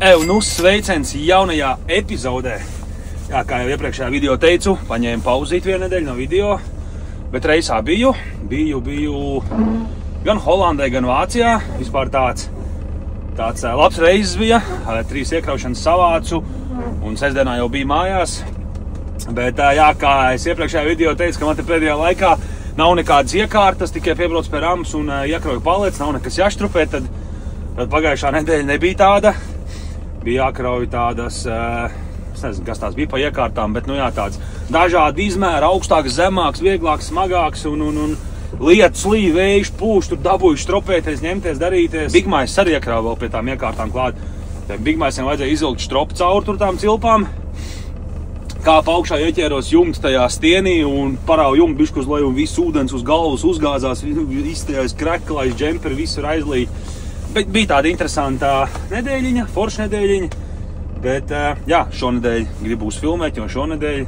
Nu sveiciens jaunajā epizodē. Jā, kā jau iepriekšējā video teicu, paņēmu pauzīt vienu nedēļu no video, bet reisā biju gan Holandē, gan Vācijā. Vispār tāds labs reizes bija, 3 iekraušanas savācu un sestdienā jau biju mājās. Bet jā, kā es iepriekšējā video teicu, ka man te pēdējā laikā nav nekādas iekārtas, tikai piebrauc pie rampas un iekrauju palets, nav nekas jāštrupē, tad pagājušā nedēļa nebija tāda. Bija jākrauj tādas, es nezinu, kas tās bija pa iekārtām, bet, nu jā, tāds dažādi izmēri, augstāks, zemāks, vieglāks, smagāks un lietus līja, vējš, pūš, tur dabūju štropēties, ņemties, darīties. Bigmais arī iekrauj vēl pie tām iekārtām klāt. Bigmaisiem vajadzēja izvilkt štropu cauri tur tām cilpām. Kā pa augšā ieķēros jumts tajā stienī un parāvu jumtu bišku uz leju un visu ūdens uz galvas uzgāzās, izstājās kreklais, džemperi, visur aizlīja. Bet bija tāda interesanta nedēļiņa, forša nedēļiņa, bet jā, šonedēļ gribūs filmēt, jo šonedēļ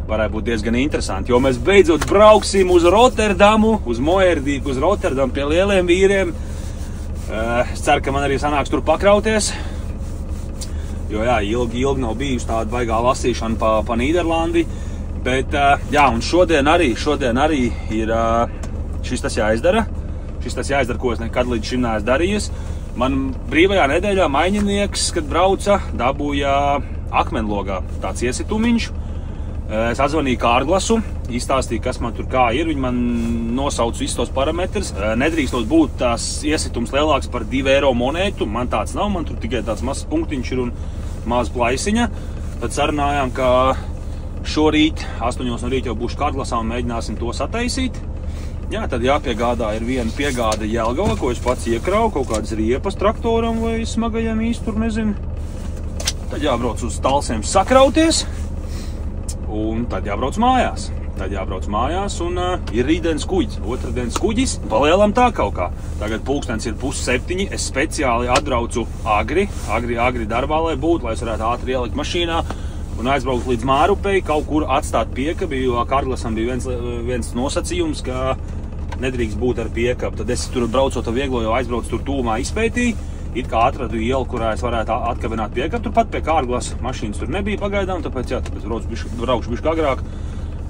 varētu būt diezgan interesanti, jo mēs beidzot brauksim uz Rotterdamu, uz Moerdīku, uz Rotterdamu pie lieliem vīriem. Es ceru, ka man arī sanāks tur pakrauties, jo jā, ilgi nav bijusi tāda baigā lasīšana pa Nīderlandi, bet jā, un šodien arī ir šis tas jāizdara, ko es nekad līdz šim neesmu darījis. Man brīvajā nedēļā maiņinieks, kad brauca, dabūja akmenlogā tāds iesitumiņš. Es atzvanīju Kārglasu, izstāstīju, kas man tur kā ir. Viņi man nosauca visus tos parametrus. Nedrīkstos būt tās iesitums lielāks par 2 eiro monētu. Man tāds nav, man tur tikai tāds mazs punktiņš ir un maza plaisiņa. Tad sarunājām, ka šorīt 8 no rīta jau būšu Kārglasā un mēģināsim to sataisīt. Jā, tad jāpiegādā ir viena piegāda Jelgava, ko es pats iekrauju, kaut kādas riepas traktoram vai smagajam īsti tur, nezinu. Tad jābrauc uz Talsiem sakrauties, un tad jābrauc mājās. Un ir rītdienas kuģis, otrdienas kuģis, palielam tā kaut kā. Tagad pulkstens ir 6:30, es speciāli atbraucu agri darbā, lai būtu, lai es varētu ātri ielikt mašīnā un aizbraukt līdz Mārupei, kaut kur atstāt piekabi, jo Kārglasam bija viens nosacījums, ka nedrīkst būt ar piekabu. Tad es tur braucot vieglo jau aizbraucu tur tūmā izpētīju, it kā atradu ielu, kurā es varētu atkabināt piekabu. Turpat pie Kārglas mašīnas tur nebija pagaidām, tāpēc braukšu bišķi agrāk,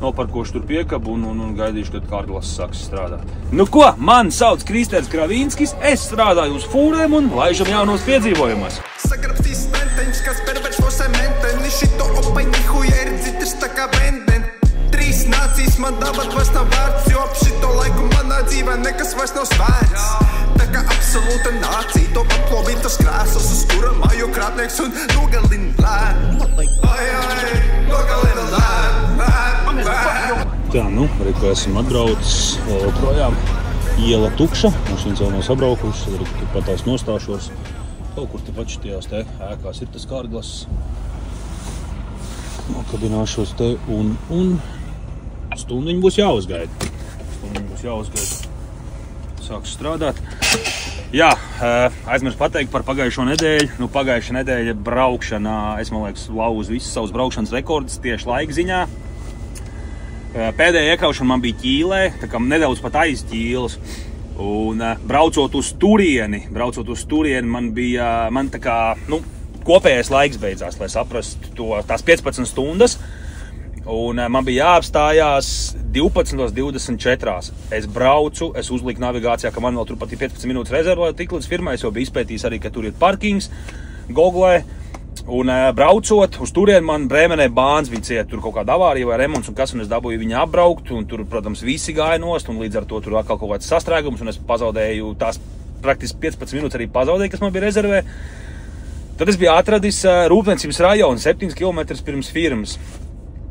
noparkošu tur piekabu un gaidīšu, kad Kārglas sāks strādāt. Nu ko, man sauc Kristers Kravīnskis, es strādāju uz fūrēm un laižam jaunos piedzīvojumus. Sagrapstīs menteņš, kas perverš to sementeni, šito opai nihuja ir dzitis tā kā venden. 3 nācijas man dabat vairs nav vērts, jo ap šito laiku manā dzīvē nekas vairs nav svērts. Tā kā absolūta nācija, to paplobītas krēslas, uz kura māju krāpnieks un nogalina lēn. Ai, nogalina lēn. Tā, nu, arī ko esam atbraucis vēl projām. Iela tukša, mašīnas vēl nav sabraukušas, arī turpat tās nostāšos. Kaut kur tepat šitījās te ēkās ir tas Kārglas. Nokabināšos te un stundiņu būs jāuzgaida. Sāks strādāt. Jā, aizmirsu pateikt par pagājušo nedēļu. Nu, pagājušā nedēļa braukšanā, es, man liekas, lauzu visas savus braukšanas rekordus tieši laika ziņā. Pēdējā iekraušana man bija Ķīlē, tā kā nedaudz pat aiz Ķīles. Un braucot uz turieni, man tā kā, nu, kopējais laiks beidzās, lai saprastu tās 15 stundas. Un man bija jāapstājās 12:24. Es braucu, es uzliku navigācijā, ka man vēl tur pat ir 15 minūtes rezervē, tik līdz firmai, es jau biju izpētījis arī, ka tur ir parkings, Googlē. Un braucot uz turieni, man Brēmenē bāns bija cieta, tur kaut kāda avārija vai remonts un kas, un es dabūju viņu apbraukt, un tur, protams, visi gāja nost, un līdz ar to tur atkal kaut kāds sastrēgums, un es pazaudēju tās praktiski 15 minūtes arī pazaudēju, kas man bija rezervē. Tad es biju atradis Rūpniecības rajonu 7 km pirms firmas.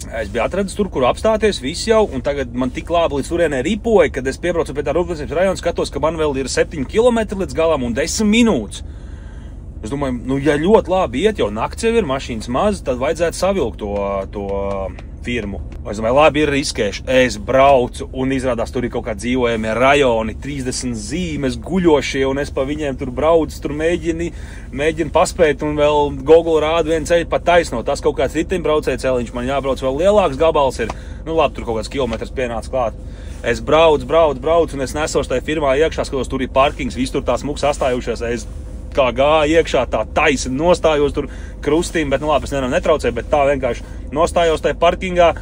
Es biju atradis tur, kur apstāties, viss jau, un tagad man tik labi līdz turienē ripoja, kad es piebraucu pie tā Rūpniecības rajona, skatos, ka man vēl ir 7 km līdz galam un 10 minūtes. Es domāju, nu, ja ļoti labi iet, jau nakts jau ir, mašīnas maz, tad vajadzētu savilkt to firmu. Es domāju, labi ir riskēšu. Es braucu un izrādās tur ir kaut kā dzīvojamie rajoni, 30 zīmes guļošie, un es pa viņiem tur braucu, tur mēģinu paspēt, un vēl Google rāda vienu ceļu pa taisno. Tas kaut kāds riteņbraucēja celiņš, man jābrauc vēl lielāks gabals ir. Nu labi, tur kaut kāds kilometrs pienāca klāt. Es braucu, un es nesošu tajā firmā iekšā, skatos, tur ir parkings, viss tur tās muks astājušies. Es kā gāja iekšā, tā taisa nostājos tur krustīm, bet, nu labi, es netraucēju, bet tā vienkārši nostājos tajā parkingā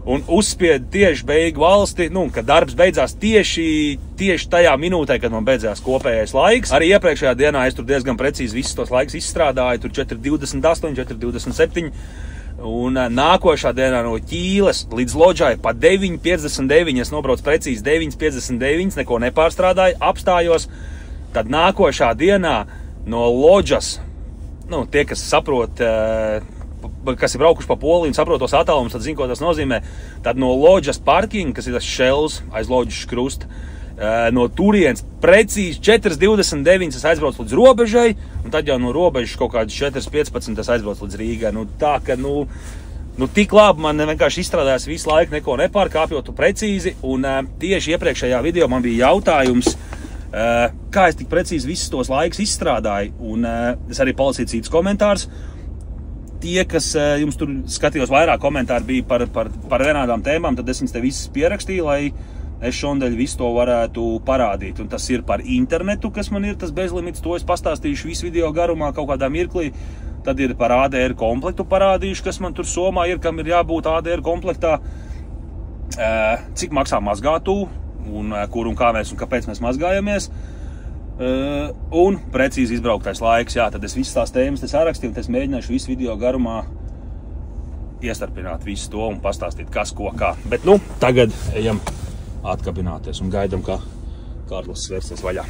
un uzspiedu tieši beigu valsti, nu, kad darbs beidzās tieši tajā minūtē, kad man beidzās kopējais laiks. Arī iepriekšējā dienā es tur diezgan precīzi visus tos laikus izstrādāju, tur 4.28, 4.27, un nākošā dienā no Ķīles līdz Lodžai pa 9.59, es nobraucu precīzi 9.59, neko nepārstrādāju, apstājos, tad nākošā dienā no Lodžas, nu, tie, kas saprot, kas ir braukuši pa Poliju un saprot tos attālumus, tad zina, ko tas nozīmē. Tad no Lodžas parkinga, kas ir tas šels aiz Lodžas krusta, no turienes precīzi 4.29 es aizbraucu līdz robežai, un tad jau no robežas kaut kādas 4.15 es aizbraucu līdz Rīgai. Nu, tā, ka, tik labi man vienkārši izstrādājās visu laiku, neko nepārkāpjot precīzi, un tieši iepriekšējā video man bija jautājums, kā es tik precīzi visus tos laikus izstrādāju, un es arī palasīju citus komentārus. Tie, kas jums tur skatījos vairāk komentāri bija par vienādām tēmām, tad es viņus te visus pierakstīju, lai es šondeļ visu to varētu parādīt. Un tas ir par internetu, kas man ir tas bezlimits, to es pastāstīšu visu video garumā kaut kādā mirklī. Tad ir par ADR komplektu parādīšu, kas man tur somā ir, kam ir jābūt ADR komplektā. Cik maksā mazgātuvu, un kur un kā mēs un kāpēc mēs mazgājamies. Un precīzi izbrauktais laiks, jā, tad es visas tās tēmas te sarakstīju, un es mēģināšu visu video garumā iestarpināt visu to un pastāstīt, kas, ko, kā. Bet, nu, tagad ejam atkabināties un gaidam, kā Kārlis svērsties vaļā.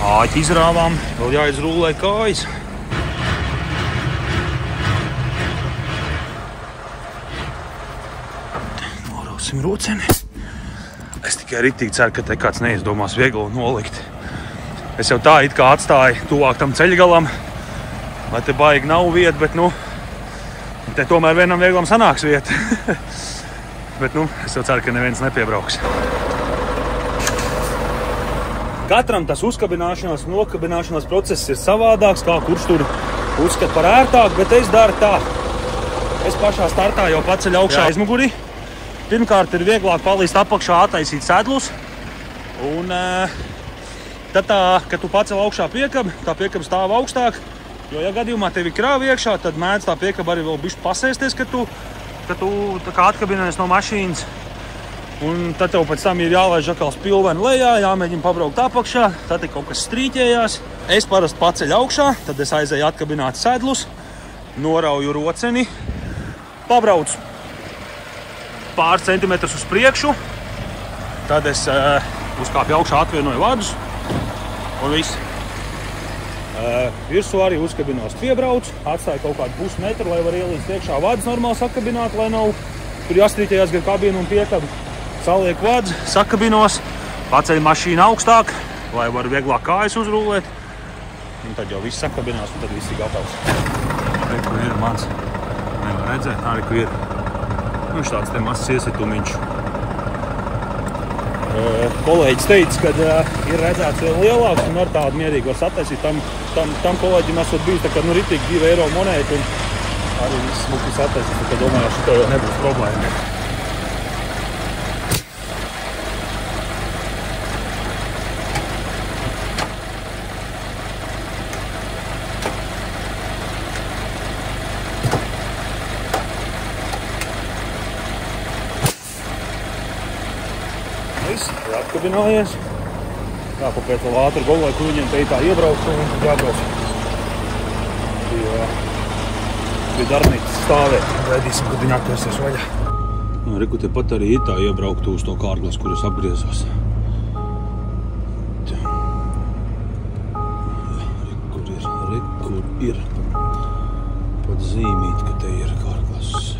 Āķi izrāvām, vēl jāizrūlē kājas. Roceni. Es tikai ritīgi ceru, ka te kāds neizdomās viegli nolikt. Es jau tā it kā atstāju tuvāk tam ceļgalam, lai te baigi nav vieta, bet, nu, te tomēr vienam vieglam sanāks vieta. Bet, nu, es jau ceru, ka neviens nepiebrauks. Katram tas uzkabināšanās un nokabināšanās process ir savādāks, kā kurš tur uzskat par ērtāk, bet es daru tā. Es pašā startā jau paceļu augšā aizmuguri. Pirmkārt ir vieglāk palīst apakšā attaisīt sedlus, un tad kad tu pacel augšā piekabi, tā piekaba stāv augstāk, jo, ja gadījumā tev ir krāva iekšā, tad mēdz tā piekaba arī vēl bišķi pasēsties, kad tu tā kā atkabinājies no mašīnas, un tad tev pēc tam ir jālaiž atkal spilveni lejā, jāmēģina pabraukt apakšā, tad ir kaut kas strīķējās. Es parasti paceļu augšā, tad es aizēju atkabināt sedlus, norauju roceni, pabraucu pāris centimetrus uz priekšu, tad es uzkāpju augšā, atvienoju vadus un viss. Virsū arī uzkabinos piebraucu, atstāju kaut kādu pusmetru, lai var ielīst iekšā vadus normāli sakabināt, lai nav tur jāstrīķējās gan kabīnu un piekabi. Salieku vadus, sakabinos, paceļu mašīnu augstāk, lai var vieglāk kājas uzrūlēt, un tad jau viss sakabinās, un tad viss ir gatavs. Re, kur ir mans, nevar redzēt, arī kur ir. Viņš tāds te mazs iesitumiņš. Kolēģis teica, ka ir redzēts vēl lielāks un ar tādu mierīgi var sataisīt. Tam kolēģim esot bijis tā kā ritīgi 2 eiro monēta un arī viss smuki sataisīt. Tā domāju, šito jau nebūs problēma. Atkabinājies. Jāpapēc vēl ātri golai, kur viņiem te tā iebrauc un jābrauc. Pie darbnīcas stāvēt. Gaidīsim, kad viņi atversies vaļā. Reku, te pat arī ir tā iebrauktu uz to kārglas, kur es apgriezos. Rekur ir. Pat zīmīt, ka te ir kārglas.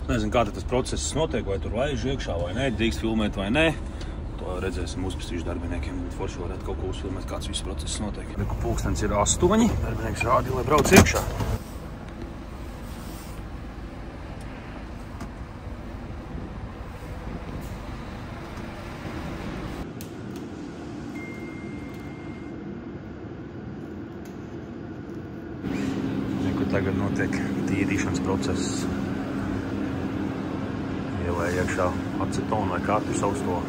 Nezinu, kā tas process notiek, vai tur laiž iekšā vai nē, drīkst filmēt vai nē. To redzēsim uzpastīšu darbiniekiem, bet forši varētu kaut ko uzfilmēt, kāds viss process notiek. Reku, pulkstens ir 8, darbinieks rādi, lai brauc iekšā. Reku, tagad notiek ķīdīšanas process. Ielēja iekšā acetonu vai katru sausto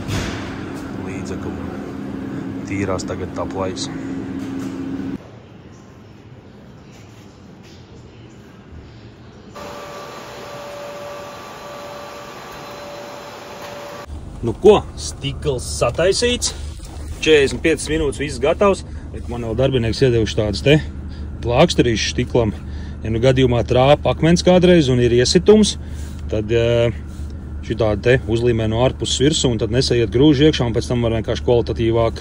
līdzekli. Tīrās tagad tā plaisa. Nu ko, stikls sataisīts, 45 minūtes viss gatavs, bet man vēl darbinieks iedevuši tādas te plāksterīšas stiklam. Ja nu gadījumā trāpa akmens kādreiz un ir iesitums, tad šitādi te uzlīmē no ārpuses virsū un tad nesaiet grūži iekšā un pēc tam var vienkārši kvalitatīvāk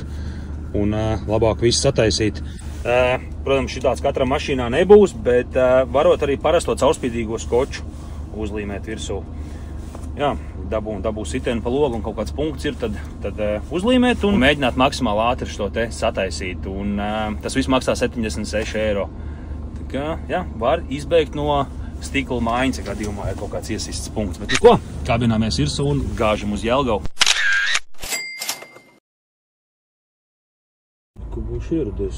un labāk viss sataisīt. Protams, šitāds katram mašīnā nebūs, bet varot arī parasto caurspīdīgo skoču uzlīmēt virsū. Jā, dabū sitienu pa logu un kaut kāds punkts ir, tad uzlīmēt un mēģināt maksimāli ātri šo te sataisīt. Un tas viss maksā 76 eiro. Tā kā, jā, var izbeigt no stikla mājiņas, ja gadījumā ir kaut kāds iesists punkts. Bet ko, kabināmies virsū un gāžam uz Jelgavu. Ko būšu ieradies?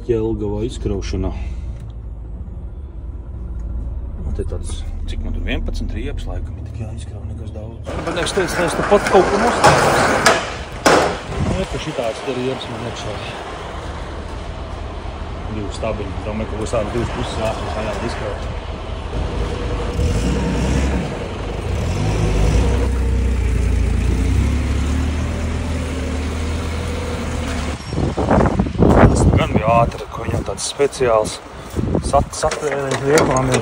Jelgavā izkraušanā. Te tāds, cik man tur 11 riepas laikam, ir tik jāizkrauj nekas daudz. Bet es teicu, es pat kaut ko nostājos. Nu, ka šitāds te riepas man iekšā. 2 stabiņi. Domāju, ka būs ādi 2 puses jāsums vajādi izkraut. Tas gan bija ātri, ka viņam tāds speciāls satvērējums rieplām ir.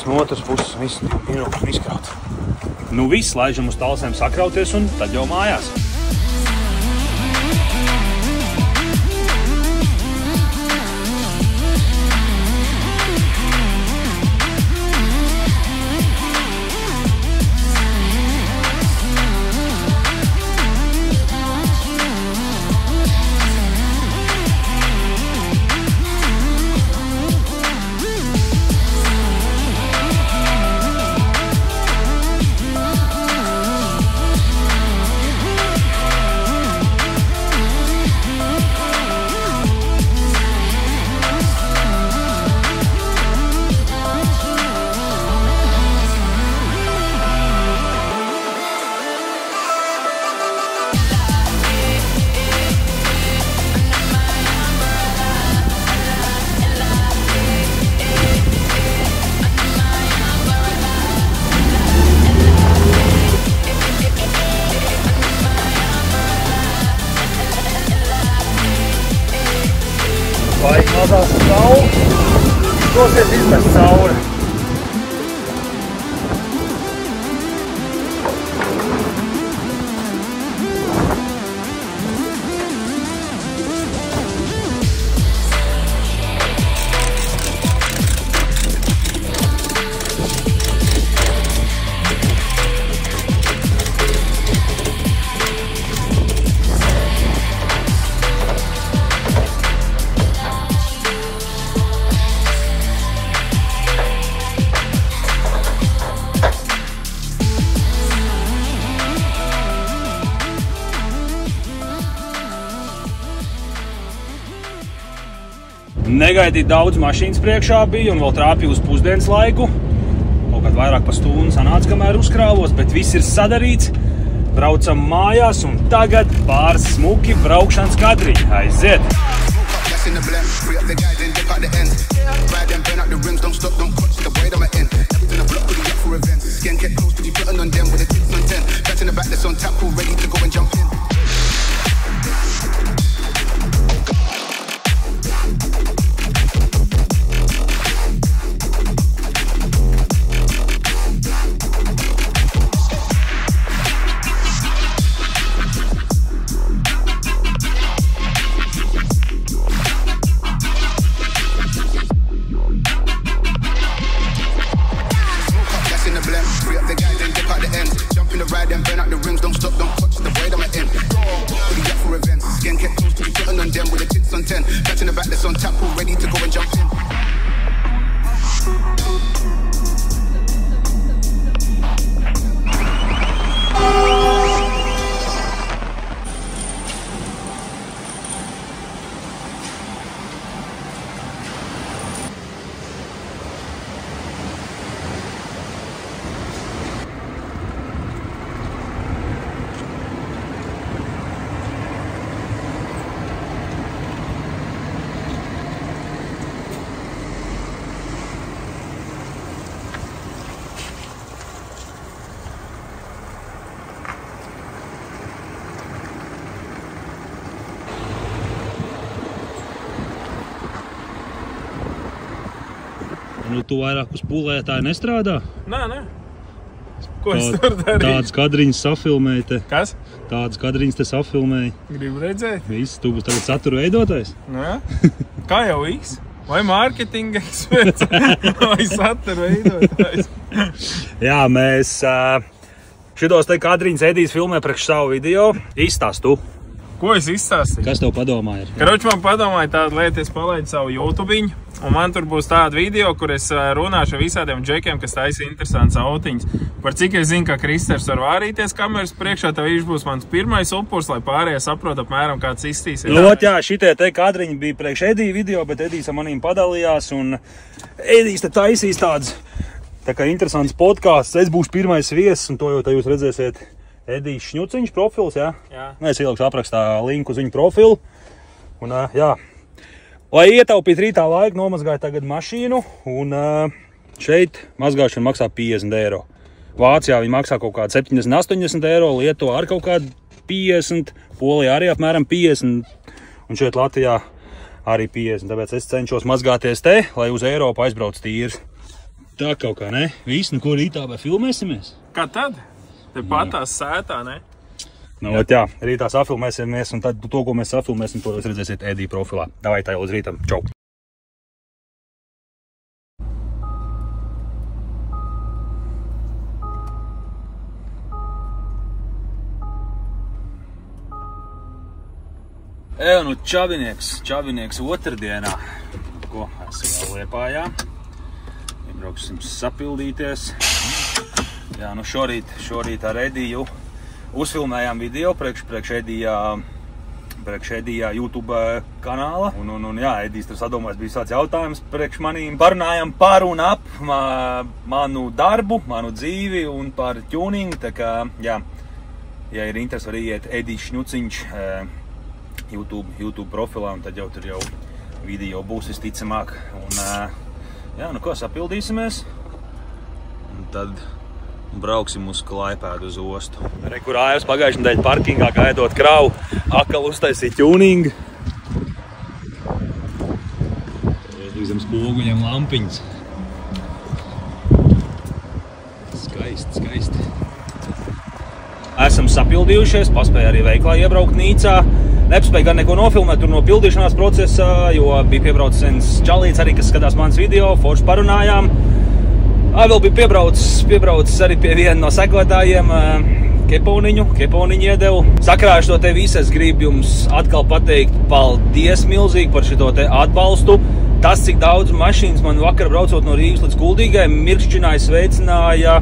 No otras puses viss 2 minūtes izkraut. Nu viss, laižam uz talsēm sakrauties un tad jau mājās. Vai mazās cauri, dosies izmest cauri. Negaidīt daudz mašīnas priekšā bija un vēl trāpīju uz pusdienas laiku. Kaut kad vairāk pa stundu sanāca, kamēr uzkrāvos, bet viss ir sadarīts. Braucam mājās un tagad pāris smuki braukšanas kadri. Aiziet! Nu, tu vairāk uz pūlētāju nestrādā? Nē. Ko es tur darīju? Tādas kadriņas safilmēji te. Kas? Tādas kadriņas te safilmēji. Gribu redzēt? Viss, tu būs tagad satura veidotājs? Nē. Kā jau viss? Vai mārketinga eksperts, vai satura veidotājs? Jā, mēs šitos te kadriņas Edijs filmē priekš savu video. Izstāst tu. Ko es izstāstīju? Kas tev padomāja? Karoči, man padomāja tādu lietu, es palaidu savu YouTubiņu, un man tur būs tāda video, kur es runāšu ar visādiem džekiem, kas taisa interesants autiņas. Par cik es zinu, ka Kristers var vārīties kameras priekšā, tev viņš būs mans pirmais upurs, lai pārējie saprot apmēram, kāds izstīsies. Lot, jā, šitie te kadriņi bija priekš Edija video, bet Edijs ar manīm padalījās, un Edijs te taisīs tāds tā kā interesants podcasts. Es būšu pirmais viesis, un to jau te jūs redzēsiet. Edijs Šņuciņš profils, jā? Jā. Es ielikšu aprakstā linku uz viņu profilu. Un, jā. Lai ietaupīt rītā laiku, nomazgāju tagad mašīnu, un šeit mazgāšana maksā 50 eiro. Vācijā viņi maksā kaut kādu 70-80 eiro, Lietuvā ar kaut kādu 50, Polijā arī apmēram 50, un šeit Latvijā arī 50. Tāpēc es cenšos mazgāties te, lai uz Eiropu aizbrauc tīrs. Tā kaut kā, ne? Viss, nu ko rītā vai filmēsimies? Kā tad? Te patās sētā, ne? Nu, jā, rītā safilmēsimies, un tad to, ko mēs safilmēsim, to jūs redzēsiet Edija profilā. Davai tā jau līdz rītam. Čau! Nu, Čavinieks otrdienā. Ko, esam jau Liepājā. Iebrauksim sapildīties. Jā, nu šorīt ar Ediju uzfilmējām video priekš Edija YouTube kanāla. Un jā, Edijs tur sadomājis bija tāds jautājums priekš manīm. Parunājām par un ap manu darbu, manu dzīvi un par tuningu. Tā kā, jā, ja ir interesi, var iet Edijs Šņuciņš YouTube profilā, un tad jau tur jau video būs visticamāk. Un jā, nu ko, sapildīsimies. Un tad brauksim uz Klaipēdu uz ostu. Kur Airs pagājušajā nedēļā parkingā gaidot kravu, atkal uztaisīja tuningu. Zem spoguļiem lampiņas. Skaisti. Esam sapildījušies, paspēja arī veiklā iebraukt Nīcā. Nepaspēja gan neko nofilmēt tur no pildīšanās procesā, jo bija piebraucis viens čalīts arī, kas skatās mans video, forši parunājām. Vēl bija piebraucis arī pie viena no sekotājiem Keponiņu iedevu. Sakrājuši to te visu, es gribu jums atkal pateikt paldies milzīgi par šito te atbalstu. Tas, cik daudz mašīnas man vakar braucot no Rīgas līdz Kuldīgai, mirkšķināja, sveicināja.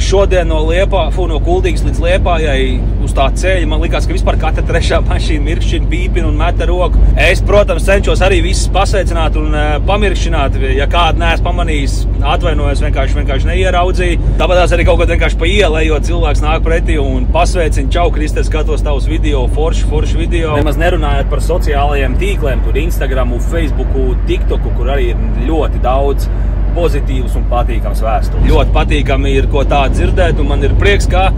Šodien no Kuldīgas līdz Liepājai uz tā ceļa man likās, ka vispār katra trešā mašīna mirkšķina, pīpina un meta roku. Es, protams, cenšos arī visus pasveicināt un pamirkšķināt. Ja kādu neesmu pamanījis, atvainojos, vienkārši neieraudzīju. Tāpēc arī kaut kad vienkārši pa ielējot cilvēks nāk pretī un pasveicina. Čau, Kristers, skatos tavus video, forši video. Nemaz nerunājot par sociālajiem tīkliem, tur Instagramu, Facebooku, TikToku, kur arī ir ļoti daudz pozitīvs un patīkams vēstules. Ļoti patīkami ir ko tā dzirdēt, un man ir prieks, ka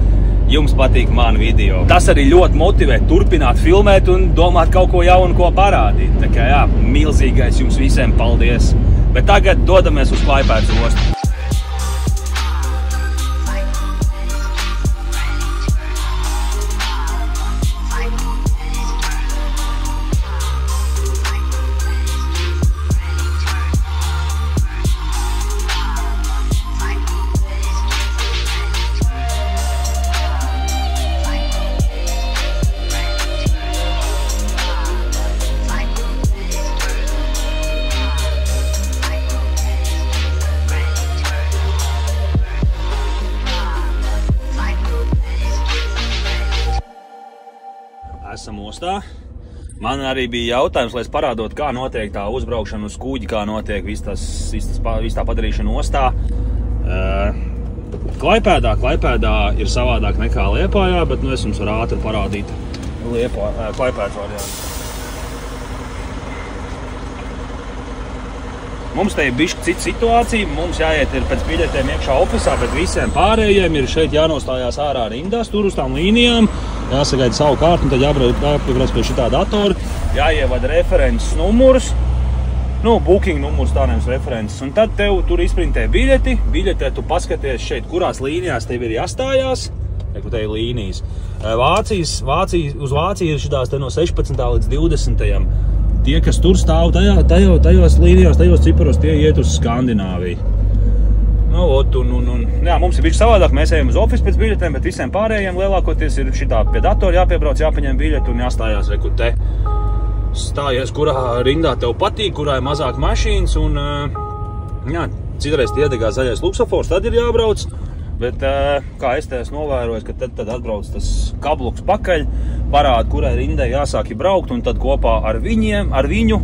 jums patīk mani video. Tas arī ļoti motivē turpināt filmēt un domāt kaut ko jaunu, ko parādīt. Tā kā jā, milzīgais jums visiem paldies. Bet tagad dodamies uz Klaipēdas ostu. Esam ostā. Man arī bija jautājums, lai es parādot, kā notiek tā uzbraukšana uz kuģi, kā notiek viss tā padarīšana ostā. Klaipēdā ir savādāk nekā Liepājā, bet nu es jums varu ātri parādīt Klaipēdas variantu. Mums te ir bišķi cita situācija, mums jāiet ir pēc biļetēm iekšā ofisā, bet visiem pārējiem ir šeit jānostājās ārā rindās, tur uz tām līnijām, jāsagaida savu kārtu, un tad jāpiebrauc pie šitā datora, jāievada references numurs, booking numurs tādiem references. Un tad tev tur izprintē biļeti. Biļetē tu paskaties šeit, kurās līnijās tev ir jāstājās. Kur te ir līnijas. Uz Vāciju ir šitās te no 16. līdz 20. Tie, kas tur stāv tajos līnijās, tajos ciparos, tie iet uz Skandināviju. Jā, mums ir bišķi savādāk, mēs ejam uz office pēc biļetēm, bet visiem pārējiem lielākoties ir šitā pie datora jāpiebrauc, jāpaņem biļeti un jāstājās reku te. Stājies, kurā rindā tev patīk, kurā ir mazāk mašīnas un, jā, citreiz iedegās zaļais luksofors, tad ir jābrauc. Bet, kā es te esmu novērojis, ka tad atbrauc tas kabloks pakaļ, parāda, kurai rindai jāsāk braukt, un tad kopā ar viņu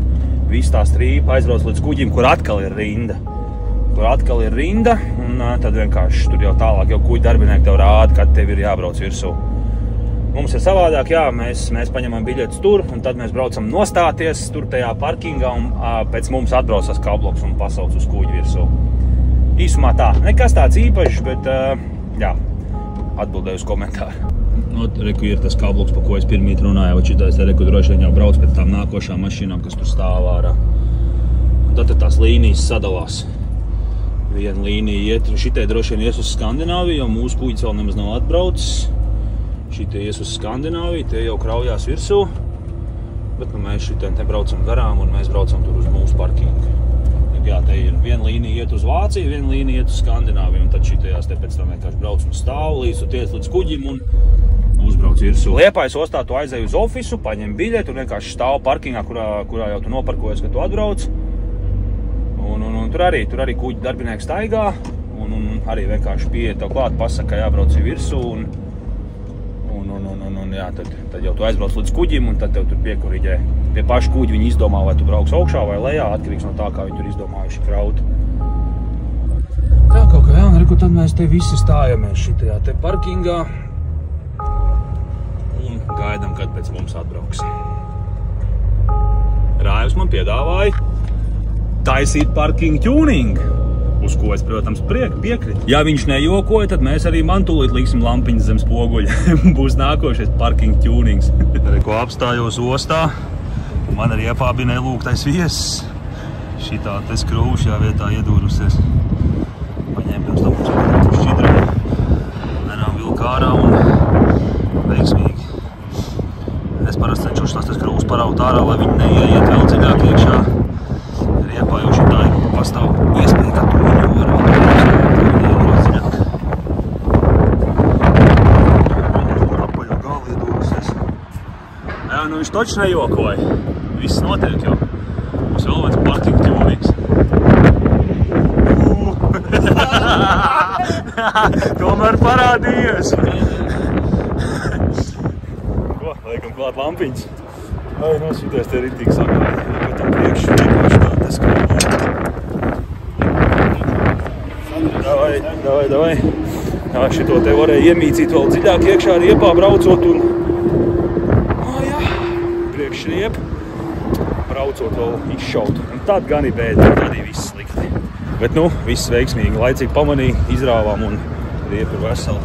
viss tā strīpa aizbrauc līdz kuģim, kur atkal ir rinda. Un tad vienkārši tur jau tālāk jau kuģi darbinieki tev rāda, kad tev ir jābrauc virsū. Mums ir savādāk, jā, mēs paņemam biļetes tur, un tad mēs braucam nostāties tur tajā parkingā, un pēc mums atbrauc tas kabloks un pasauc uz kuģi virsū. Īsumā tā, nekas tāds īpašs, bet, jā, atbildēju uz komentāru. Reku ir tas kabloks, pa ko es pirmīt runāju, šitais reku droši vien jau brauc pēc tām nākošām mašīnām, kas tur stāv ārā. Un tad tās līnijas sadalās. Viena līnija iet, šitai droši vien ies uz Skandināviju, jo mūsu kuģis vēl nemaz nav atbraucis. Šitie ies uz Skandināviju, tie jau kraujās virsū. Bet mēs šitai te braucam garām un mēs braucam tur uz mūsu parkingu. Jā, te ir viena līnija iet uz Vāciju, viena līnija iet uz Skandināviju, un tad šitajās te pēc tam vienkārši brauc un stāv līdz kuģim un uzbrauc virsū. Liepājas ostā tu aizēji uz ofisu, paņem biļeti un vienkārši stāv parkingā, kurā jau tu noparkojies, kad tu atbrauc. Un tur arī kuģi darbinieki staigā, un arī vienkārši pieiet tev klāt, pasaka, ka jābrauc virsū, un jā, tad jau tu aizbrauc līdz kuģim, un tad tev tur piekuriģē. Pie paša kuģi viņi izdomā, vai tu brauks augšā vai lejā, atkarīgs no tā, kā viņi tur izdomājuši kraut. Tā kaut kā, jā, un reku, tad mēs te visi stājamies šitajā te parkingā un gaidam, kad pēc mums atbrauks. Rājus man piedāvāja taisīt parking tuning, uz ko es, protams, piekritu. Ja viņš nejokoja, tad mēs arī man tūlīt liksim lampiņas zem spoguļa. Būs nākošais parking tunings. Ko apstājos ostā, man arī iepā bija nelūgtais viesis. Šitā te skrūva šajā vietā iedūrusies. Paņēm pirms tam mums šķidrumu, nenām vilka ārā un veiksmīgi. Es parasti cenšos tās skrūvas paraut ārā, lai viņi neieiet vēl dziļāk iekšā. Riepā jau šitā pastāv iespēja, ka tu viņu var iedot dziļāk. Apaļo galvu iedūrusies. Jā, nu viņš toči nejokoja. Viss notiek jau. Mums vēl viens parking tunings. Tomēr parādījies. Ko? Liekam klāt lampiņas. Ai, no šitais te ritīgi sakā. Tam priekš vienkārši tā te skrūva. Davai. Jā, šito te varēja iemīcīt vēl dziļāk iekšā riepā braucot un... Jā, priekšriep. Braucot vēl izšaut. Un tad gan ir bēda, tad arī viss slikti. Bet nu, viss veiksmīgi. Laicīgi pamanīja, izrāvām un riepa ir vesela.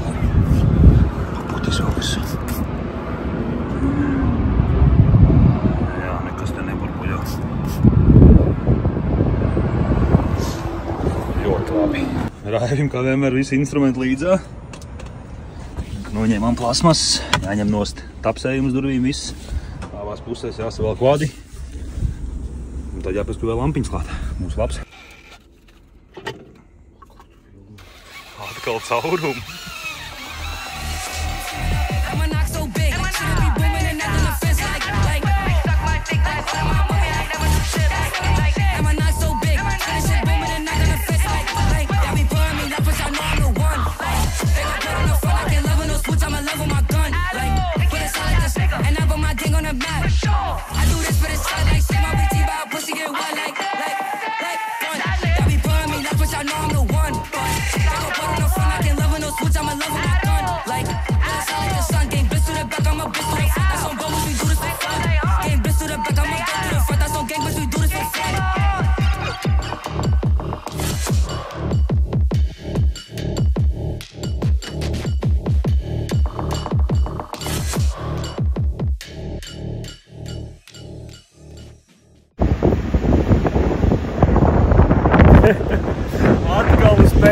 Paputis vēl visu. Jā, nekas te neburbuļo. Ļoti labi. Rājim, kā vienmēr, visi instrumenti līdzā. Noņēmām plasmas, jāņem nost tapsējums durvīm viss. Abās pusēs jāsavēl kvadi. Un tad jāpēc, kur vēl lampiņas klāt. Mūsu labs. Atkal caurumu.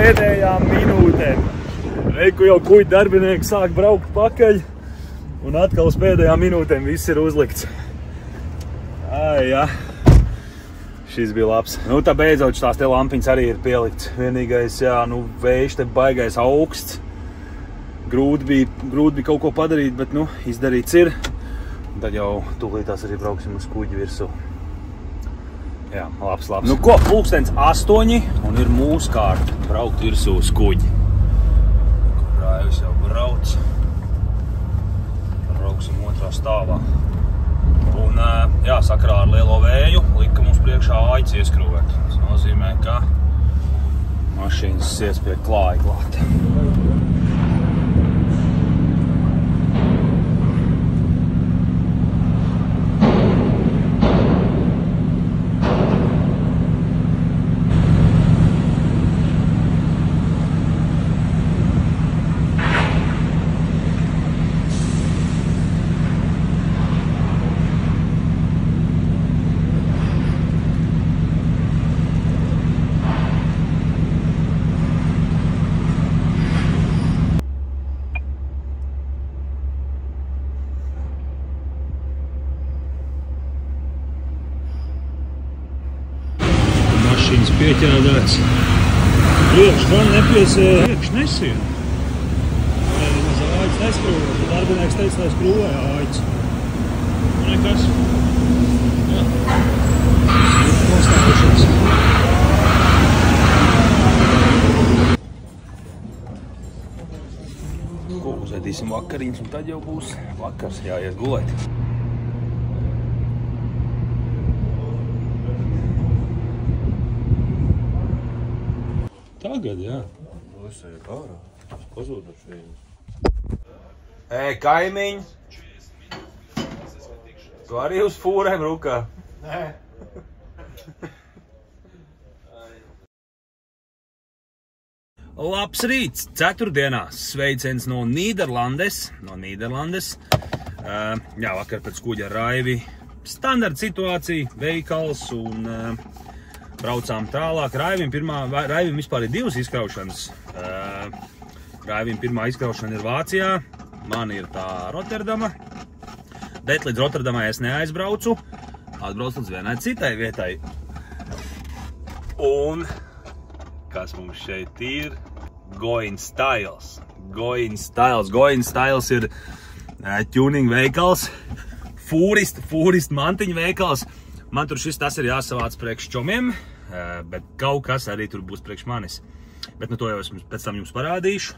pēdējām minūtēm. Reiku jau kuģi darbinieki sāk braukt pakaļ, un atkal uz pēdējām minūtēm viss ir uzlikts. Ai, jā. Šis bija labs. Nu, tā beidzot tās te lampiņas arī ir pielikts. Vienīgais, jā, nu, vējš te baigais augsts. Grūti bija kaut ko padarīt, bet, nu, izdarīts ir. Un tad jau tūlītās arī brauksim uz kuģi virsū. Jā, labs. Nu ko, 8:00 un ir mūsu kārta braukt virsū uz kuģi. Raivis jau brauc. Brauksim otrā stāvā. Un, jā, sakarā ar lielo vēju lika mums priekšā aicis ieskrūvēt. Tas nozīmē, ka mašīnas ies pie klāja klāt. Mašīnas pieķēdēts. Priekš gan nepiesēja. Priekš nesien. Nemaz aicis neskrūvē. Darbinieks teica, lai skrūvē aicis. Nekas. Jā. Nostājušies. Ko uzēdīsim vakariņas, un tad jau būs vakars. Jāiet gulēt. Tagad, jā. Es eju ārā. Es pazūdu šeit. Kaimiņ! Tu arī uz fūrēm rukā? Nē. Labs rīts! Ceturtdienās sveiciens no Nīderlandes. Jā, vakar pēc kuģa ar Raivi. Standarta situācija, veikals un braucām tālāk. Raivim vispār ir divas izkraušanas. Raivim pirmā izkraušana ir Vācijā, man ir tā Rotterdama. Bet līdz Rotterdamai es neaizbraucu, atbraucu līdz vienai citai vietai. Un kas mums šeit ir? Going Styles. Going Styles ir tuning veikals, fūrist mantiņu veikals. Man tur tas ir jāsavāc priekš čomiem, bet kaut kas arī tur būs priekš manis. Bet nu to jau es pēc tam jums parādīšu.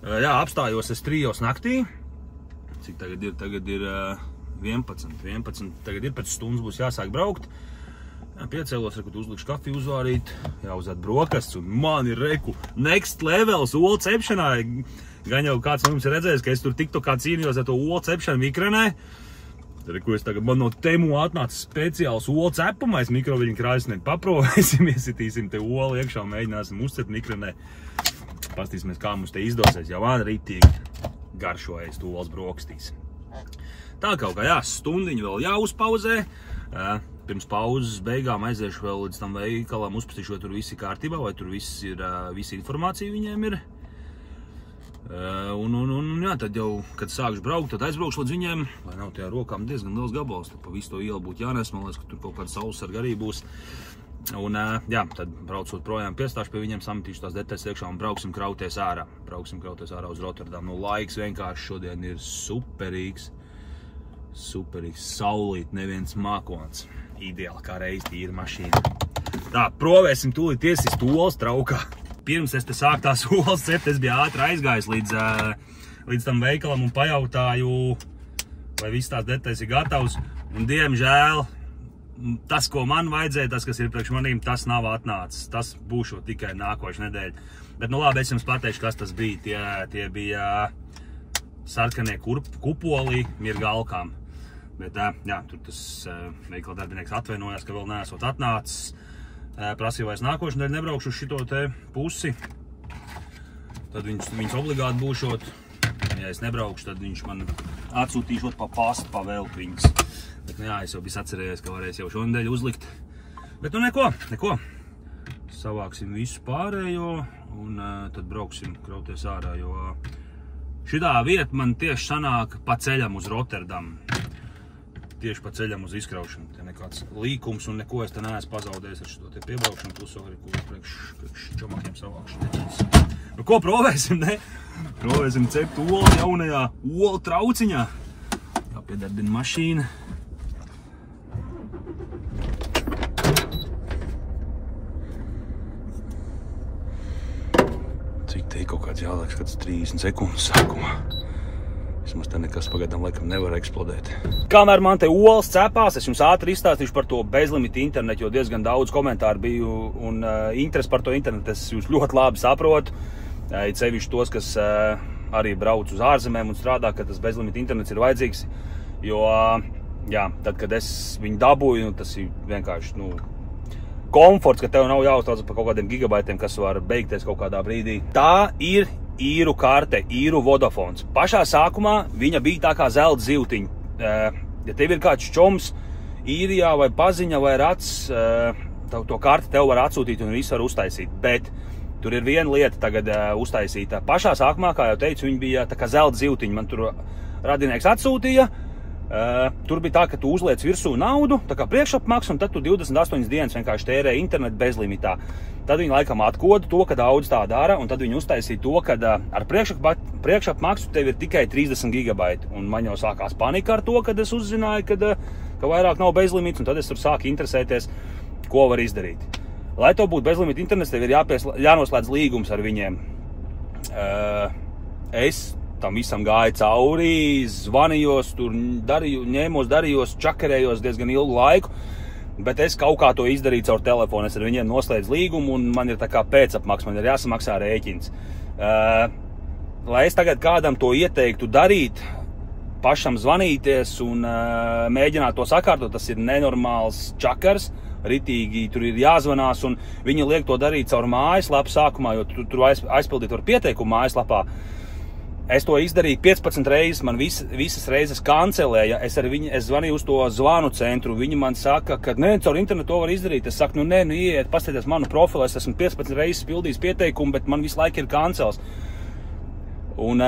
Jā, apstājos es 3 naktī. Cik tagad ir? Tagad ir 11. Tagad ir pēc stundas būs jāsāk braukt. Jā, piecēlos, reku uzlikšu kafiju uzvārīt, jāuzēt brokasts, un man ir reku next levels olu cepšanā. Gan jau kāds no jums ir redzējis, ka es tur tiktokā cīnījos ar to olu cepšanu mikrenē. Tagad man no Temu atnāca speciāls olu cepamais mikroviļņu krāsnēm. Paprovēsim, iesitīsim te olu iekšā un mēģināsim uzcept mikrenē. Pastīsimies, kā mums te izdosies. Jau man ritīgi garšojas tu olas brokastīs. Tā kaut kā, jā, stundiņu vēl jāuzpauzē. Pirms pauzes beigām aiziešu vēl līdz tam veikalam, uzpastīšu, vai tur viss ir kārtībā, vai tur visa informācija viņiem ir. Un jā, tad jau, kad sākšu braukt, tad aizbraukšu līdz viņiem, lai nav tajā rokām diezgan liels gabals, tad pa visu to ielu būtu jānes, man liekas, ka tur kaut kāda saussarga arī būs. Un jā, tad braucot projām piestāšu pie viņiem, sametīšu tās detaļas iekšā un brauksim krauties ārā. Brauksim krauties ārā uz Rotterdamu. Nu, laiks vienkārši šodien ir superīgs, saulīt, neviens mākons. Ideāli kā reiz tīra mašīna. Tā, provēsim tūlīt iesist olas traukā. Pirms es te sāku tās olas cept, es biju ātri aizgājis līdz tam veikalam un pajautāju, vai viss tās detaļas ir gatavs. Un, diemžēl, tas, ko man vajadzēja, tas, kas ir priekš manīm, tas nav atnācis. Tas būšot tikai nākošu nedēļu. Bet, nu labi, es jums pateikšu, kas tas bija. Tie bija sarkanie kupoli mirga alkām. Bet, jā, tur tas veikala darbinieks atvainojās, ka vēl neesot atnācis. Prasīja, vai es nākošu nedēļu nebraukšu uz šito te pusi. Tad viņus obligāti būšot. Ja es nebraukšu, tad viņš man atsūtīšot pa pastu, pa velku viņas. Bet, nu jā, es jau biju atcerējies, ka varēs jau šonedēļ uzlikt. Bet, nu neko. savāksim visu pārējo un tad brauksim krauties ārā, jo šitā vieta man tieši sanāk pa ceļam uz Rotterdamu. Tieši pa ceļam uz izkraušanu. Te nekāds līkums un neko es te neesmu pazaudējis ar šo te piebraukšanu, plus arī priekš čomakiem savākšanu. Nu ko, provēsim, ne? Provēsim cept olu jaunajā olu trauciņā. Jāpiedarbina mašīna. Cik te kaut kāds jāliek, kāds 30 sekundes sākumā. Vismaz te nekas pagaidām laikam nevar eksplodēt. Kamēr man te olas cepās, es jums ātri izstāstīšu par to bezlimita internetu, jo diezgan daudz komentāru biju un interesi par to internetu. Es jūs ļoti labi saprotu. It sevišķi tos, kas arī brauc uz ārzemēm un strādā, ka tas bezlimita internets ir vajadzīgs. Jo, jā, tad, kad es viņu dabūju, tas ir vienkārši, komforts, ka tev nav jāuztrauc par kaut kādiem gigabaitiem, kas var beigties kaut kādā brīdī. Tā ir īru karte, īru Vodafons. Pašā sākumā viņa bija tā kā zelta zivtiņa. Ja tev ir kāds čoms īrijā vai paziņa vai rats, to karti tev var atsūtīt un visu var uztaisīt. Bet tur ir viena lieta tagad uztaisīta. Pašā sākumā, kā jau teicu, viņa bija tā kā zelta zivtiņa. Man tur radinieks atsūtīja. Tur bija tā, ka tu uzliec virsū naudu, tā kā priekšapmaksu, un tad tu 28 dienas vienkārši tērē internetu bezlimitā. Tad viņi laikam atkoda to, ka daudz tā dara, un tad viņi uztaisīja to, ka ar priekšapmaksu tev ir tikai 30 gigabaiti. Un man jau sākās panika ar to, kad es uzzināju, ka vairāk nav bezlimits, un tad es tur sāku interesēties, ko var izdarīt. Lai to būtu bezlimita internets, tev ir jānoslēdz līgums ar viņiem. Es tam visam gāja cauri, zvanījos, tur darījos, čakarējos diezgan ilgu laiku, bet es kaut kā to izdarīju caur telefonu. Es ar viņiem noslēdzu līgumu un man ir tā kā pēcapmaks, man ir jāsamaksā rēķins. Lai es tagad kādam to ieteiktu darīt, pašam zvanīties un mēģināt to sakārtot, tas ir nenormāls čakars, ritīgi tur ir jāzvanās un viņi liek to darīt caur mājaslapu sākumā, jo tur aizpildīt var pieteikumu mājaslapā. Es to izdarīju 15 reizes, man visas reizes kancelēja. Es zvanīju uz to zvanu centru. Viņi man saka, ka caur internetu to var izdarīt. Es saku, ieiet, paskatieties manu profilu. Es esmu 15 reizes pildījis pieteikumu, bet man visu laiku ir kancels. Un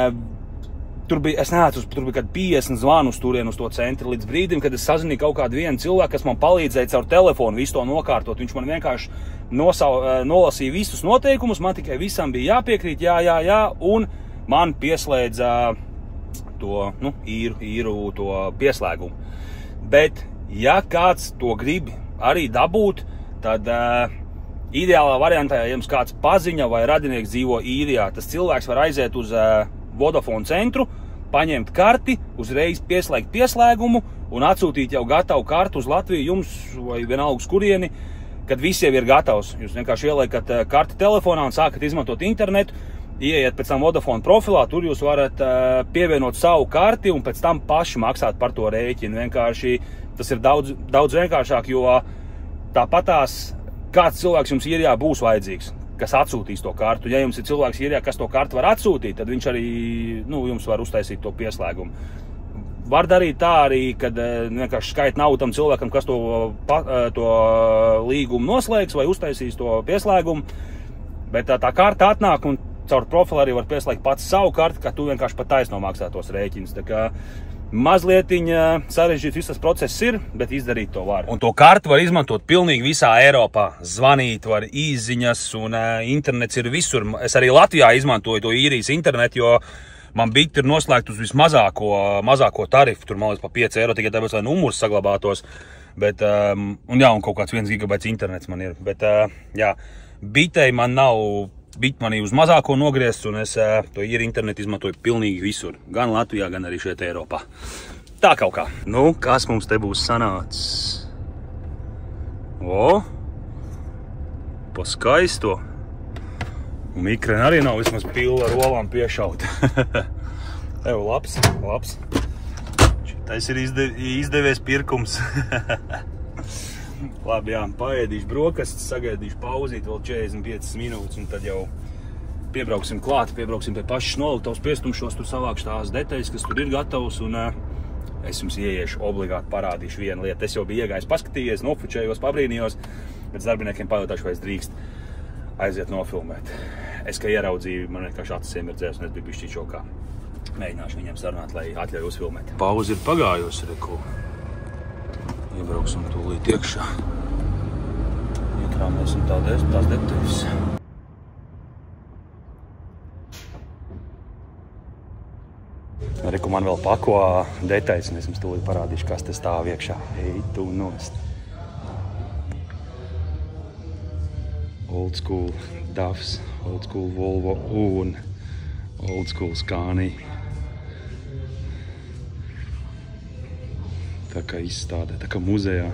tur bija, es neatceros, tur bija kad 50 zvanu uz turien uz to centru līdz brīdim, kad es sazināju kaut kādu vienu cilvēku, kas man palīdzēja caur telefonu visu to nokārtot. Viņš man vienkārši nolasīja visus noteikumus, man tikai visam bija jāpiekrīt, jā, un man pieslēdza to, īru to pieslēgumu. Bet, ja kāds to grib arī dabūt, tad ideālā variantā, ja jums kāds paziņa vai radinieks dzīvo īrijā, tas cilvēks var aiziet uz Vodafone centru, paņemt karti, uzreiz pieslēgt pieslēgumu un atsūtīt jau gatavu kartu uz Latviju jums vai vienalga uz kurieni, kad viss jau ir gatavs. Jūs vienkārši ieliekat karti telefonā un sākat izmantot internetu, ieiet pēc tam Vodafone profilā, tur jūs varat pievienot savu karti un pēc tam paši maksāt par to rēķinu. Vienkārši tas ir daudz vienkāršāk, jo tāpatās kāds cilvēks jums īrijā būs vajadzīgs, kas atsūtīs to kartu. Ja jums ir cilvēks īrijā, kas to kartu var atsūtīt, tad viņš arī jums var uztaisīt to pieslēgumu. Var darīt tā arī, kad vienkārši skait naudu tam cilvēkam, kas to līgumu noslēgs vai uztaisīs to pieslēgumu, bet tā karta atnāk un caur profilu arī var pieslēgt pats savu karti, ka tu vienkārši pat taisno maksā tos rēķinus. Tā kā mazlietiņa sarežģīts visas process ir, bet izdarīt to var. Un to karti var izmantot pilnīgi visā Eiropā. Zvanīt var īziņas un internets ir visur. Es arī Latvijā izmantoju to īrijas internetu, jo man bikti ir noslēgt uz vismazāko tarifu. Tur man liekas pa 5 eiro, tikai tāpēc, lai numurs saglabātos. Bet, un kaut kāds 1 gigabaits internets man ir. Bet, bitei man nav. Bit manī uz mazāko nogriezt, un es to īri internetu izmantoju pilnīgi visur. Gan Latvijā, gan arī šeit Eiropā. Tā kaut kā. Kas mums te būs sanācis? Pa skaisto. Un mikreni arī nav vismaz pilna ar olām piešauta. Labs. Šitais ir izdevies pirkums. Labi, paēdīšu brokastis, sagaidīšu pauzīt vēl 45 minūtes, un tad jau piebrauksim klāt, piebrauksim pie pašas noliktavas, piestumšos, tur savākšu tās detaļas, kas tur ir gatavs, un es jums ieiešu, obligāti parādīšu vienu lietu. Es jau biju iegājis, paskatījies, nofučējos, pabrīnījos, bet darbiniekiem pajautāšu, vai es drīkst. aiziet nofilmēt. Es, kā ieraudzīju, man vienkārši acis iemirdzējās, un es biju bišķīt šokā. Mēģināšu viņiem sarunāt, lai atļauj uzfilmēt. Pauze ir pagājusi, reku. Iebrauksim tūlīt iekšā. Iekrāmēsim tās detaļas. Reku, man vēl pako detaļas, un es jums tūlīt parādīšu, kas te stāv iekšā. Ej, tu nost. Old school DAFs, old school Volvo un old school Scania. Tā kā izstādē, tā kā muzejā.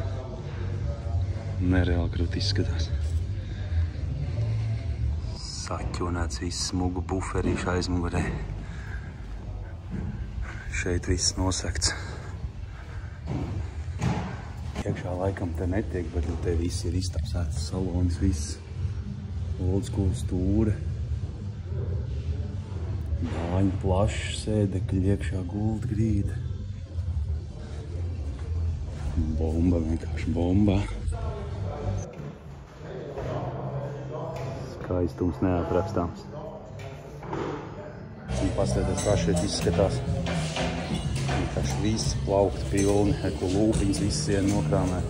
Nereāli krūti izskatās. Saķonēts viss smugu buferīšu aizmugurē. Šeit viss nosakts. Iekšā laikam te netiek, bet te viss ir iztāpsēts salons, viss. Old school stūre. Dāņu plašs sēdekļi, iekšā gulta grīda. Bomba, vienkārši bomba. Skaistums neaprakstāms. Un paskatieties, kā šeit izskatās. Vienkārši viss plaukti pilni, eko lūpiņas visi nokrāmē.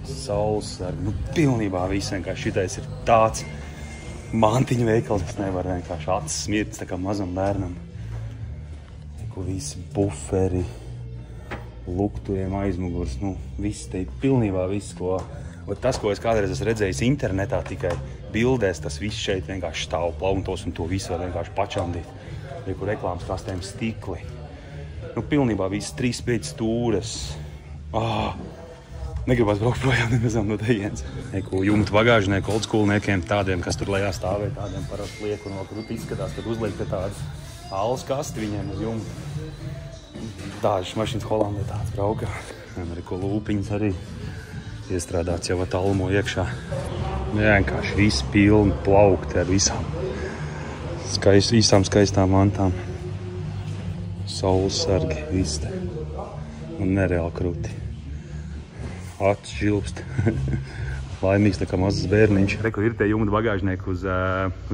Saules sargi, nu pilnībā viss vienkārši šitais ir tāds mantiņu veikals, kas nevar vienkārši acis smirts, tā kā mazam bērnam. Eko visi buferi, lukturiem aizmugurs, nu viss te ir pilnībā viss, ko... Tas, ko es kādreiz esmu redzējis internetā, tikai bildēs, tas viss šeit vienkārši stāv plauntos un to visu var vienkārši pačandīt. Eko reklāmas kastēm stikli. Nu pilnībā viss 3-5 stūres. Negribas braukt projām nemazām no tejienes. Eko jumtu bagāžnieku oldschoolniekiem, tādiem, kas tur lejā stāvē, tādiem parasti liek un vēl krūti izskatās, kad uzliek te tādas alus kasti viņiem uz jumtu. Dažas mašīnas Holandē tāds braukā. Eko lūpiņas arī iestrādāts jau talmo iekšā. Vienkārši viss pilni plaukti ar visām skaistām mantām. Saules sargi, viss te. Un nereāli krūti. Acis žilpst. Laimīgs tā kā mazs bērniņš. Reku ir tie jumta bagāžnieki uz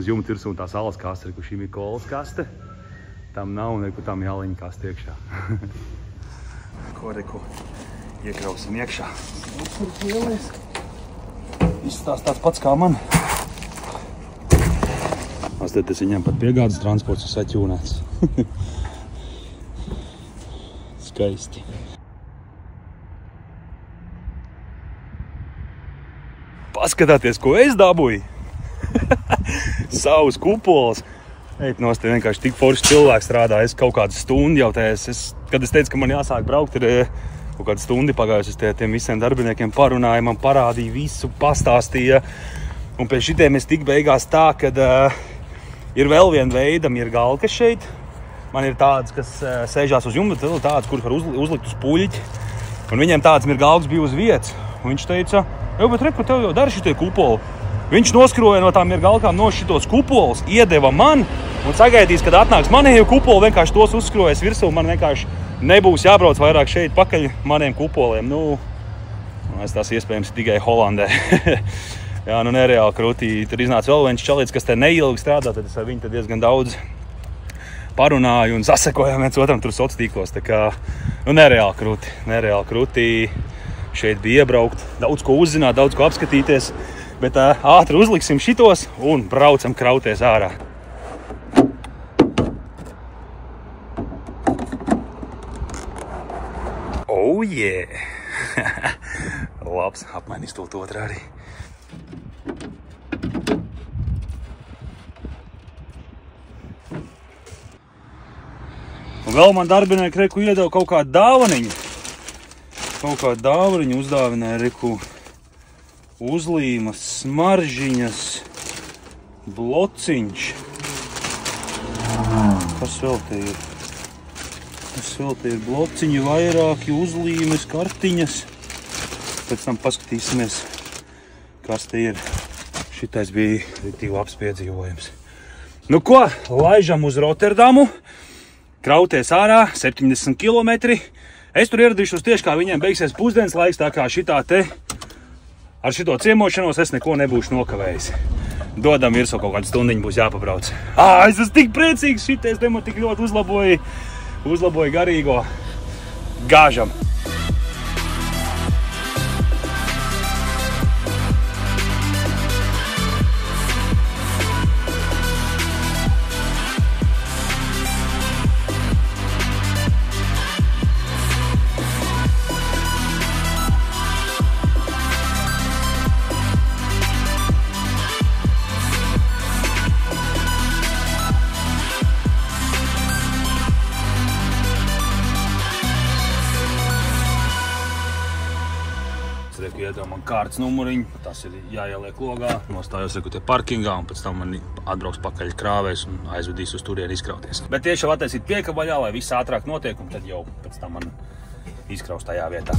jumta virsū un tās alas kaste. Reku šim ir kolas kaste. Tam nav un reku tam jāliņa kaste iekšā. Ko reku iekrausim iekšā. Izstās tāds pats kā man. Tas viņam pat piegādes transports ir saķūnēts. Skaisti. Paskatāties, ko es dabūju. Savus kupols. Eit nost, te vienkārši tik foršs cilvēks strādā. Es kaut kādu stundu jau kad es teicu, ka man jāsāk braukt, ir kaut kādu stundi pagājusi. Es tiem visiem darbiniekiem parunāju, man parādīja visu, pastāstīja. Un pēc šitiem es tik beigās tā, kad ir vēl viena veida mirgalkas šeit. Man ir tādas, kas sēžās uz jumta, tādas, kuras var uzlikt uz puļķi. Un viņiem tādas mirgalkas bija uz vietas. Un viņš teica, bet reku, tev jau dara šitie kupoli. Viņš noskroja no tām mirgalkām no šitos kupolus, iedeva man un sagaidīs, kad atnāks manējo kupolu, vienkārši tos uzskrojas virsū. Man vienkārši nebūs jābrauc vairāk šeit pakaļ maniem kupoliem. Nu, es tās iespējams tikai Holandē. Jā, nu nereāli krūtī. Tur iznāca vēl viens čalīts, kas te neilgi strādā, tad es ar viņu diezgan daudz parunāju un sasekojām viens otram tur soc tīklos. Tā kā, nu nereāli krūtī. Šeit bija iebraukt, daudz ko uzzināt, daudz ko apskatīties, bet ātri uzliksim šitos un braucam krauties ārā. Oh yeah! Labs, apmainīs to otrā arī. Un vēl man darbinieki reku iedeva kaut kādu dāvaniņu. Kaut kādu dāvariņu uzdāvināja reku uzlīmas, smaržiņas, blociņš. Kas vēl te ir? Blociņi vairāki, uzlīmes, kartiņas. Pēc tam paskatīsimies, kas te ir. Šitais bija tik labs piedzīvojums. Nu ko, laižam uz Rotterdamu. Krauties ārā, 70 kilometri. Es tur ieradīšos tieši kā viņiem beigsies pusdienas laiks, tā kā šitā te ar šito ciemošanos es neko nebūšu nokavējis. dodam virsū, kaut kādu stundiņu būs jāpabrauc. Es esmu tik priecīgs, šitais te man tik ļoti uzlaboja garīgo. Gāžam! Iedod man kārtas numuriņu, tas ir jāieliek logā, nostājos te parkingā un pēc tam man atbrauks pakaļ krāvēs un aizvedīs uz turieni izkrauties. Bet tieši jau attaisīt piekabaļā, lai viss ātrāk notiek un tad jau pēc tam man izkraus tajā vietā.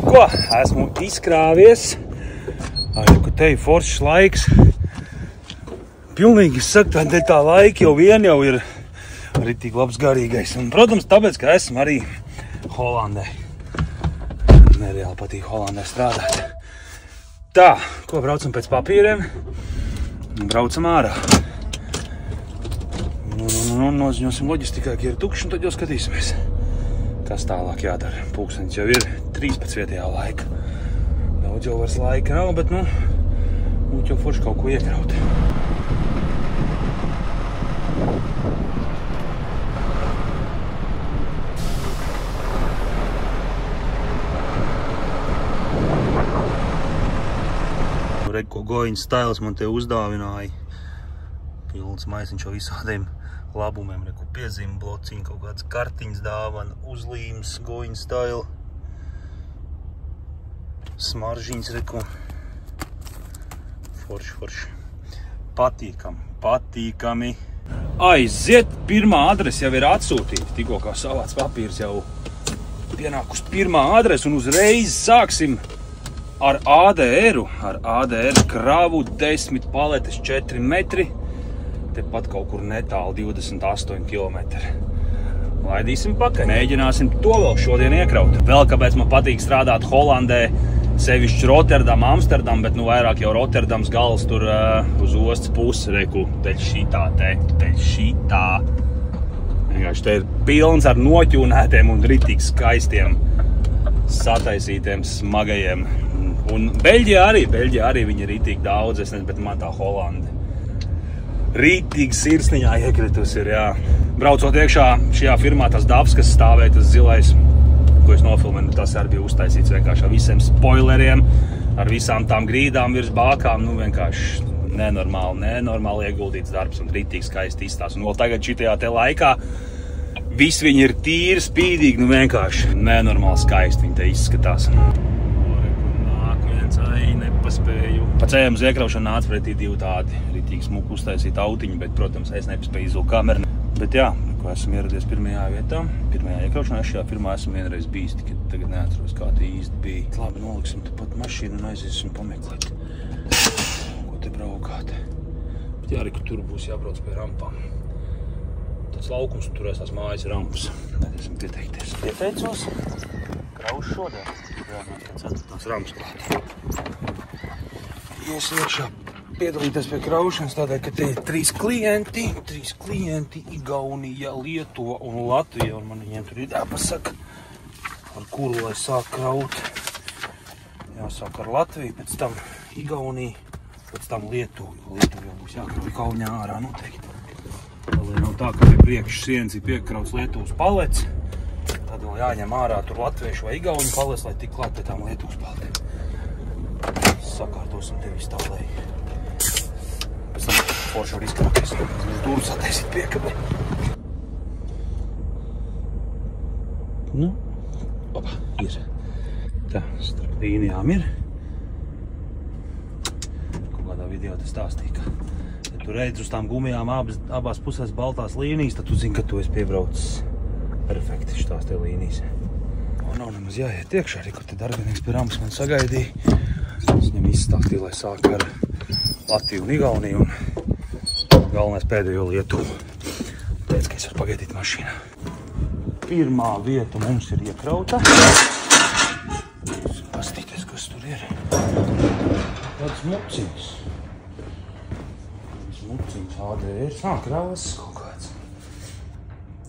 Ko? Esmu izkrāvies. Ka te ir foršs laiks. Pilnīgi, es saku, tā laika jau vien jau ir arī tik labs garīgais. Un, protams, tāpēc, ka esmu arī Holandē. Nereāli patīk Holandē strādāt. Tā, ko braucam pēc papīriem? Braucam ārā. Noziņosim loģistikai, ka ir tukši, un tad jau skatīsimies. Kas tālāk jādara? Pulkstenis jau ir 13. laika. Daudz jau vairs laika nav, bet, būtu jau forši kaut ko iekraut. Redz, ko Going Styles man te uzdāvināja. Pilns maisiņš jau visādiem labumiem, reku piezīme, blociņi, kaut kāds kartiņas dāvana, uzlīmes, Going Style, smaržiņas, reku, forši. Patīkami. Aiziet, pirmā adrese jau ir atsūtīta, tikko kā savāds papīrs jau pienākus pirmā adrese un uzreiz sāksim ar ADR kravu 10 paletes 4 metri. Tepat kaut kur netālu 28 km. Laidīsim pakaļ. Mēģināsim to vēl šodien iekraut. Vēl kāpēc man patīk strādāt Holandē, sevišķi Rotterdam, Amsterdam, bet vairāk jau Rotterdams gals tur uz ostas pusi, reku, teļ šitā. Vienkārši te ir pilns ar noķūnētiem un ritīgi skaistiem, sataisītiem, smagajiem. Un Beļģijā arī viņi ir ritīgi daudz, es nezinu, bet man tā Holanda rītīgi sirsniņā iekritus ir, jā. Braucot iekšā šajā firmā, tas dabs, kas stāvēja, tas zilais, ko es nofilmēju, tas arī bija uztaisīts vienkārši ar visiem spoileriem, ar visām tām grīdām virs bākām, vienkārši nenormāli ieguldīts darbs un rītīgi skaisti izstās. Un vēl tagad šitajā te laikā viss viņi ir tīri, spīdīgi, vienkārši nenormāli skaisti viņi te izskatās. Nepaspēju. Pa ceļam uz iekraušanu nāca pretī divi tādi ritīgi smuku uztaisīti autiņi, bet, protams, es nepaspēju izvilkt kameru. Bet jā, ko esam ieradies pirmajā vietā, pirmajā iekraušanā, es šajā firmā esmu vienreiz bijis, tikai tagad neatceros, kā tie īsti bija. Labi, noliksim tepat mašīnu un aiziesim pameklēt, ko te braukāt. Bet jā, arī, ka tur būs jābrauc pie rampām. Tas laukums, turēs tās mājas rampas. Aiziesim pieteikties. Pieteicos, kraušu šodien. Jā, kāds atpatās rampas klāt. Iesim iekšā piedalīties pie kraušanas, tādēļ, ka te ir 3 klienti, Igaunija, Lietuva un Latvija, un man viņiem tur ir jāpasaka, ar kuru, lai sāk kraut. Jāsāk ar Latviju, pēc tam Igauniju, pēc tam Lietuvu. Lietuvu jau būs jākrauj Kaunijā ārā noteikti. Lai nav tā, ka pie priekš sienas ir piekrauts Lietuvas palets. Tad vēl jāņem ārā tur latviešu vai igauņu palets, lai tik klāt pie tām Lietuvas paletēm. Sakārtosim tevi stāvēji. Pēc tam forši var izkrāties. Uz durvis attaisīt piekabē. Nu, opa, ir. Tā, starp līnijām ir. Kaut kādā video te stāstīja, ka ja tu redz uz tām gumijām abās pusēs baltās līnijas, tad tu zini, ka tu esi piebraucis perfekti šitās te līnijas. Nav nemaz jāiet iekšā arī, kur te darbinieks pie rampas man sagaidīja. Es viņam izstāstīju, lai sāk ar Latviju un Igauniju un galvenais pēdējo Lietuvu. Teicu, ka es varu pagaidīt mašīnā. Pirmā vieta mums ir iekrauta. Pastīties, kas tur ir. Tāds muciņas. Muciņas ADR. Kravas kaut kāds.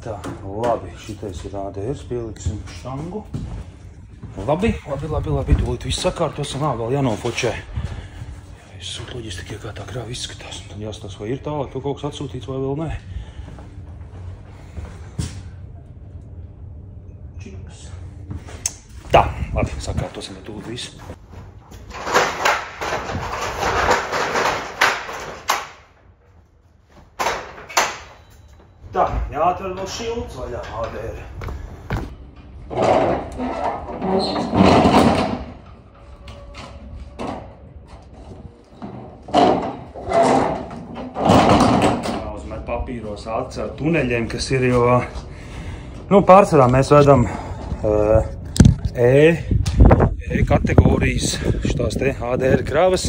Tā, labi. Šitais ir ADR. Pieliksim štangu. Labi. Tūlīt viss sakārtosim. Vēl jānofočē. Izsūt loģistikai, kā tā krava izskatās. Tad jāstās, vai ir tālāk kaut kas atsūtīts vai vēl nē. Tā, labi, sakārtosim tūlīt visu. Tā, jāatver vēl šilts vaļā ADR. Jāuzmet papīros acis ar tuneļiem, kas ir, jo pārsvarā mēs vedam E kategorijas šitās te ADR kravas.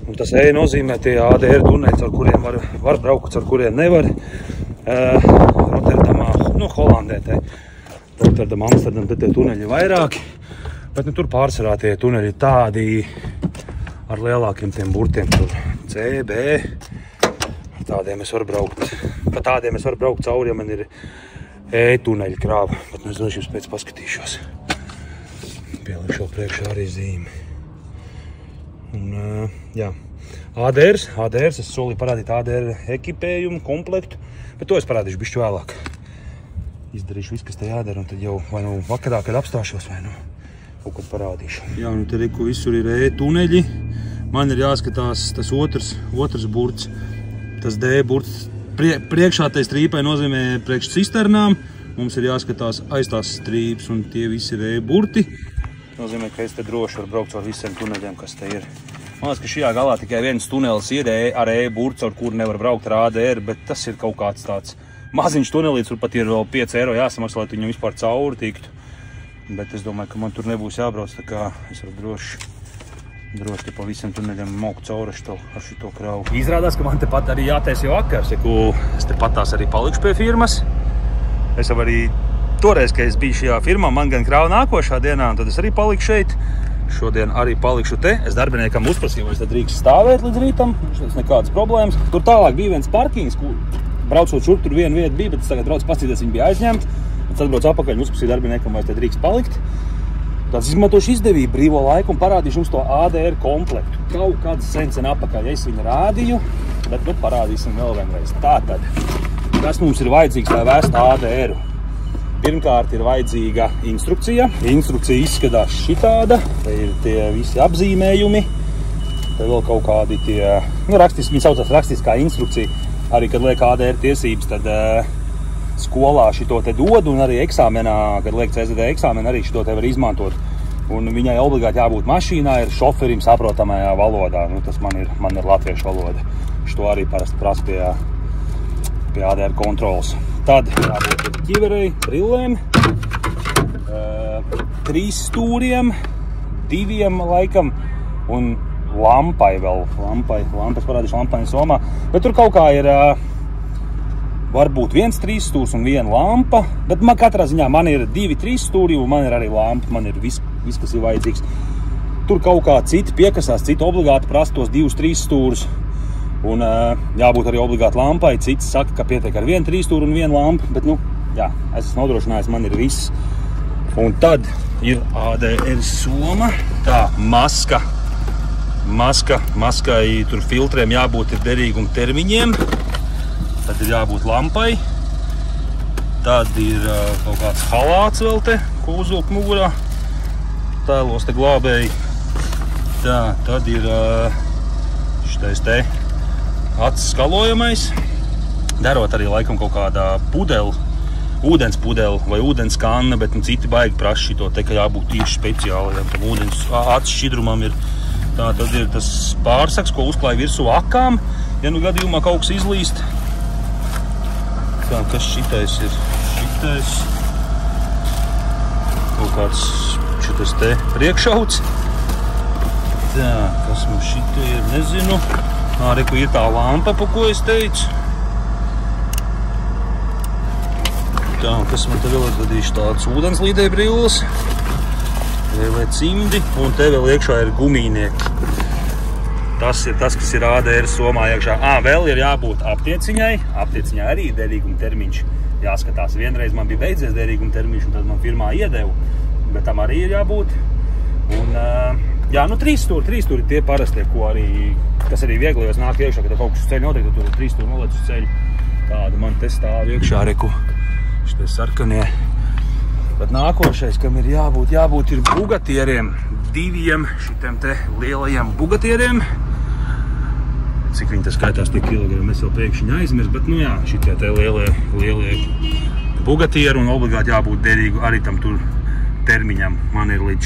Un tas E nozīmē tie ADR tuneļi, ar kuriem var braukt, ar kuriem nevar. Rotterdamā, Holandē te. Rotterdam, Amsterdam, te tie tuneļi vairāki. Bet tur pārsvarā tie tuneļi tādi ar lielākiem tiem burtiem. Tur C, B. Ar tādiem es varu braukt. Pa tādiem es varu braukt cauri, ja man ir E-tuneļa krāva. Bet es droši jums pēc paskatīšos. Pielikšu priekšā arī zīmi. Un, jā. ADRs, es solīju parādīt ADR ekipējumu, komplektu, bet to es parādīšu bišķi vēlāk. Izdarīšu visu, kas te jādara, un tad jau vai nu vakarā, kad apstāšos, vai nu kaut kad parādīšu. Jā, nu te reku visur ir E-tuneļi. Man ir jāskatās tas otrs burts, tas D burts. Priekšā tai strīpai nozīmē priekš cisternām. Mums ir jāskatās aiz tās strīpas, un tie visi ir E-burti. Nozīmē, ka es te droši varu braukt ar visiem tuneļiem, kas te ir. Man liekas, ka šajā galā tikai viens tunelis ir ar E-burts, ar kuru nevar braukt ar ADR, bet tas ir kaut kāds tāds maziņš tunelīts, tur pat ir vēl 5 eiro jāsamaksā, lai viņam vispār cauri tiktu. Bet es domāju, ka man tur nebūs jābrauc, tā kā es varu droši pa visiem tuneļiem maukt cauri ar šito kravu. Izrādās, ka man tepat arī jātaisa jau vakars, es tepatās arī palikšu pie firmas. Es jau arī toreiz, kad es biju šajā firmā, man gan krāva nākošā dienā, un tad es arī paliku šeit. Šodien arī palikšu te. Es darbiniekam uzprasīju, vai es te drīkst stāvēt līdz rītam. Tas nekādas problēmas. Tur tālāk bija viens parkings, kur braucot šur, tur viena vieta bija, bet es tagad braucu pastīties, viņa bija aizņemta. Tad atbraucu apakaļ un uzprasīju darbiniekam, vai es te drīkst palikt. Tad izmantošu izdevību brīvo laiku un parādīšu jums to ADR komplektu. Kaut kāds sen apakaļ es viņu rādīju, bet parādīsim vēl vienreiz. Tātad, kas mums ir vajadzīgs, lai vēstu ADR-u? Pirmkārt ir vajadzīga instrukcija. Instrukcija izskatās šitāda. Te ir tie visi apzīmējumi. Te vēl kaut kādi tie, viņi saucās rakstiskā instrukcija. Arī, kad liek ADR tiesības, tad skolā šito te dod, un arī eksāmenā, kad liek CZD eksāmenu, arī šito te var izmantot. Un viņai obligāti jābūt mašīnā, ir šoferim saprotamajā valodā. Tas man ir latviešu valoda. Šito arī parasti prasa pie ADR kontrolas. Tad jābūt ķiverei, brillēm, 3 stūriem, 2 laikam, un lampai vēl. Lampas parādīšu lampai somā. Bet tur kaut kā ir varbūt 1 3 stūrs un 1 lampa. Bet katrā ziņā man ir 2 3 stūri, un man ir arī lampa. Man ir viss, kas ir vajadzīgs. Tur kaut kā citi piekasās, citi obligāti prasa tos 2 3 stūrus. Un jābūt arī obligāti lampai. Cits saka, ka pietiek ar 1 3 stūru un 1 lampu. Bet, jā, es esmu nodrošinājis, man ir viss Un tad ir ADR soma. Tā, maskai tur filtriem jābūt ir derīguma termiņiem. Tad ir jābūt lampai. Tad ir kaut kāds halāts vēl te, ko uzvilkt mugurā. Tēlos te glābēji. Tā, tad ir šitais te acis skalojamais. Derot arī laikam kaut kādā pudeli, ūdens pudeli vai ūdens kanna, bet citi baigi prasa šito te, ka jābūt tieši speciālajam. Tam ūdens acis šķidrumam ir. Tā, tad ir tas pārsaks, ko uzklāja virsū akām, ja nu gadījumā kaut kas izlīst. Tā, kas šitais ir? Šitais. Kaut kāds šitas te priekšauts. Tā, kas mums šitie ir, nezinu. Reku ir tā lampa, pa ko es teicu. Tā, kas man te vēl ir gadījuši tāds ūdenslīdē brilles. Vēl cimdi, un te vēl iekšā ir gumīnieki. Tas ir tas, kas ir ADR somā iekšā. Vēl ir jābūt aptieciņai. Aptieciņai arī ir derīguma termiņš. Jāskatās, vienreiz man bija beidzies derīguma termiņš, un tad man firmā iedeva. Bet tam arī ir jābūt. Un, jā, nu 3 stūri ir tie parastie, ko arī, kas arī vieglajos nāk iekšā, kad kaut kas uz ceļu notiek, tad tur ir 3 stūri nolec uz ceļu. Tāda man te stāv iekšā, reku, šitie sarkanie. Bet nākošais, kam ir jābūt ir bugatieriem, 2 šitiem te lielajiem bugatieriem. Cik viņi te skaitās tie kilogrami, es jau pēkšņi aizmirst, bet nu jā, šitie te lielie bugatieri un obligāti jābūt derīgi arī tam tur termiņam. Man ir līdz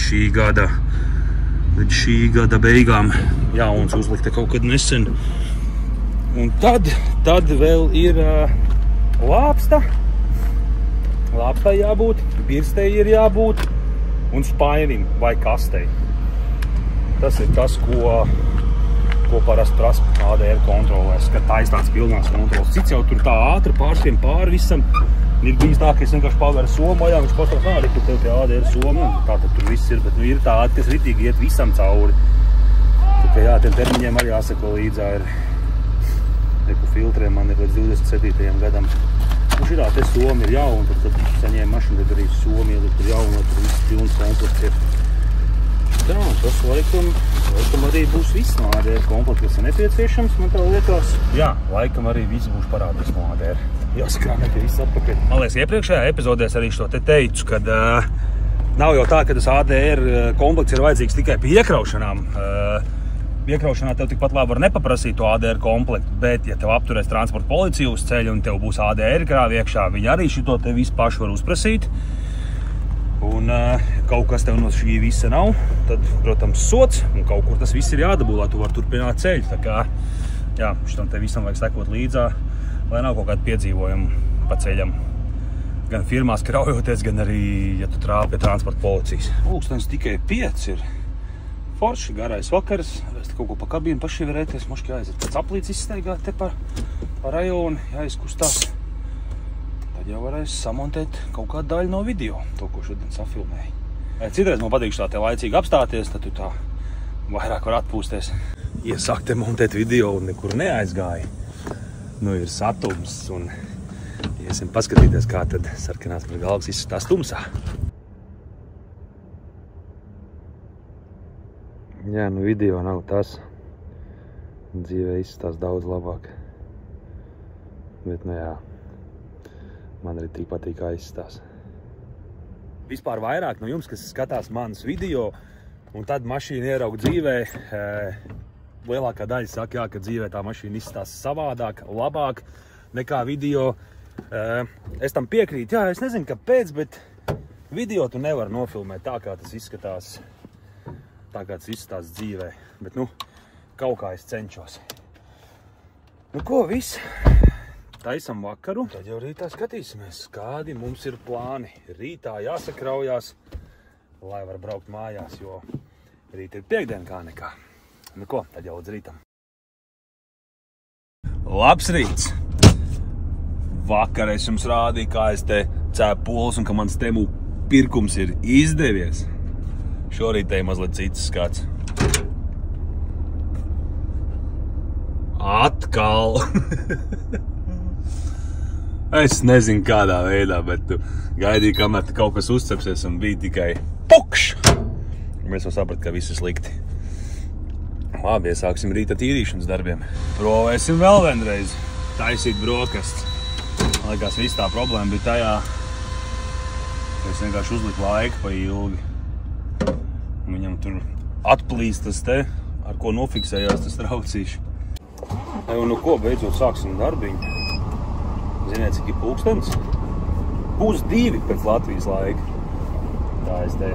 šī gada beigām jauns uzlikta kaut kad nesen. Un tad vēl ir lāpsta. Lāpstai jābūt, pirstei ir jābūt un spainim vai kastei. Tas ir tas, ko parasti prasa ADR kontrolēs, kad taisa tāds pilnās kontrols. Cits jau tur tā ātri pārskrien pāri visam. Ir bijis tā, ka es vienkārši paveru somu vaļā, viņš pastāv, reku tev tie ADR soma, tā tad tur viss ir, bet nu ir tādi, kas ritīgi iet visam cauri. Tā kā jā, tiem termiņiem arī jāsako līdzā ir, reku filtriem man ir līdz 27. gadam. Un šitā te somi ir jauna, tad saņēma mašinu, tad arī somi ielikt ir jauna, tad viss pilns komplekts ir. Tā, tas laikam arī būs viss no ADR komplekts, kas ir nepieciešams, man tā liekas. Jā, laikam arī viss būs parādījis no ADR. Jāskrāmē, ka viss atpakaļ. Man liekas, iepriekšējā epizodēs arī šo te teicu, kad nav jau tā, ka tas ADR komplekts ir vajadzīgs tikai pie iekraušanām. Iekraušanā tev tikpat labi var nepaprasīt to ADR komplektu, bet ja tev apturēs transporta policija uz ceļa un tev būs ADR krāvi iekšā, viņi arī šito te visu pašu var uzprasīt. Un kaut kas tev no šī visa nav, tad, protams, sots, un kaut kur tas viss ir jādabū, lai tu var turpināt ceļu. Tā kā, jā, šitam te visam vajag sekot līdzā, lai nav kaut kādu piedzīvojumu pa ceļam. Gan firmās kraujoties, gan arī, ja tu trāpi pie transporta policijas. Pulkstenis tikai 5 ir. Forši, garais vakars, es kaut ko pa kabīnu pašieverēties, moški jāaiziet pēc aplīts izsteigāt te pa rajonu, jāizkustās. Tad jau varēs samontēt kaut kādu daļu no video, to, ko šodien safilmēju. Citreiz man patīk tā te laicīgi apstāties, tad tu tā vairāk var atpūsties. Iesāk te montēt video un nekur neaizgāja. Nu ir satums un iesim paskatīties, kā tad sarkanās par galvas izskatās tumsā. Jā, nu video nav tas. Dzīvē izskatās daudz labāk. Bet, nu jā, man arī tik patīk, kā izskatās. Vispār vairāk no jums, kas skatās manas video, un tad mašīnu ierauga dzīvē, lielākā daļa saka, jā, ka dzīvē tā mašīna izskatās savādāk, labāk nekā video. Es tam piekrītu, jā, es nezinu, kāpēc, bet video tu nevar nofilmēt tā, kā tas izskatās. Tā kā tas izskatās dzīvē, bet nu, kaut kā es cenšos. Nu ko, viss, taisam vakaru, tad jau rītā skatīsimies, kādi mums ir plāni. Rītā jāsakraujās, lai var braukt mājās, jo rīt ir piekdiena kā nekā. Nu ko, tad jau līdz rītam. Labs rīts! Vakar es jums rādīju, kā es te cēpu pols un ka mans Temu pirkums ir izdevies. Šorīt te ir mazliet cits skats. Atkal! Es nezinu kādā veidā, bet tu gaidīji, kamēr kaut kas uzcepsies un bija tikai pukšs. Mēs jau saprat, ka viss ir slikti. Labi, iesāksim rīta tīrīšanas darbiem. Provēsim vēl vienreiz taisīt brokastis. Liekas, viss tā problēma bija tajā, ka es vienkārši uzliku laiku pa ilgi. Viņam tur atplīst tas te, ar ko nofiksējās tas traucīši. Un nu ko, beidzot sāksim darbiņu. Ziniet, cik ir pulkstens? 1:02 pēc Latvijas laika. Tā es te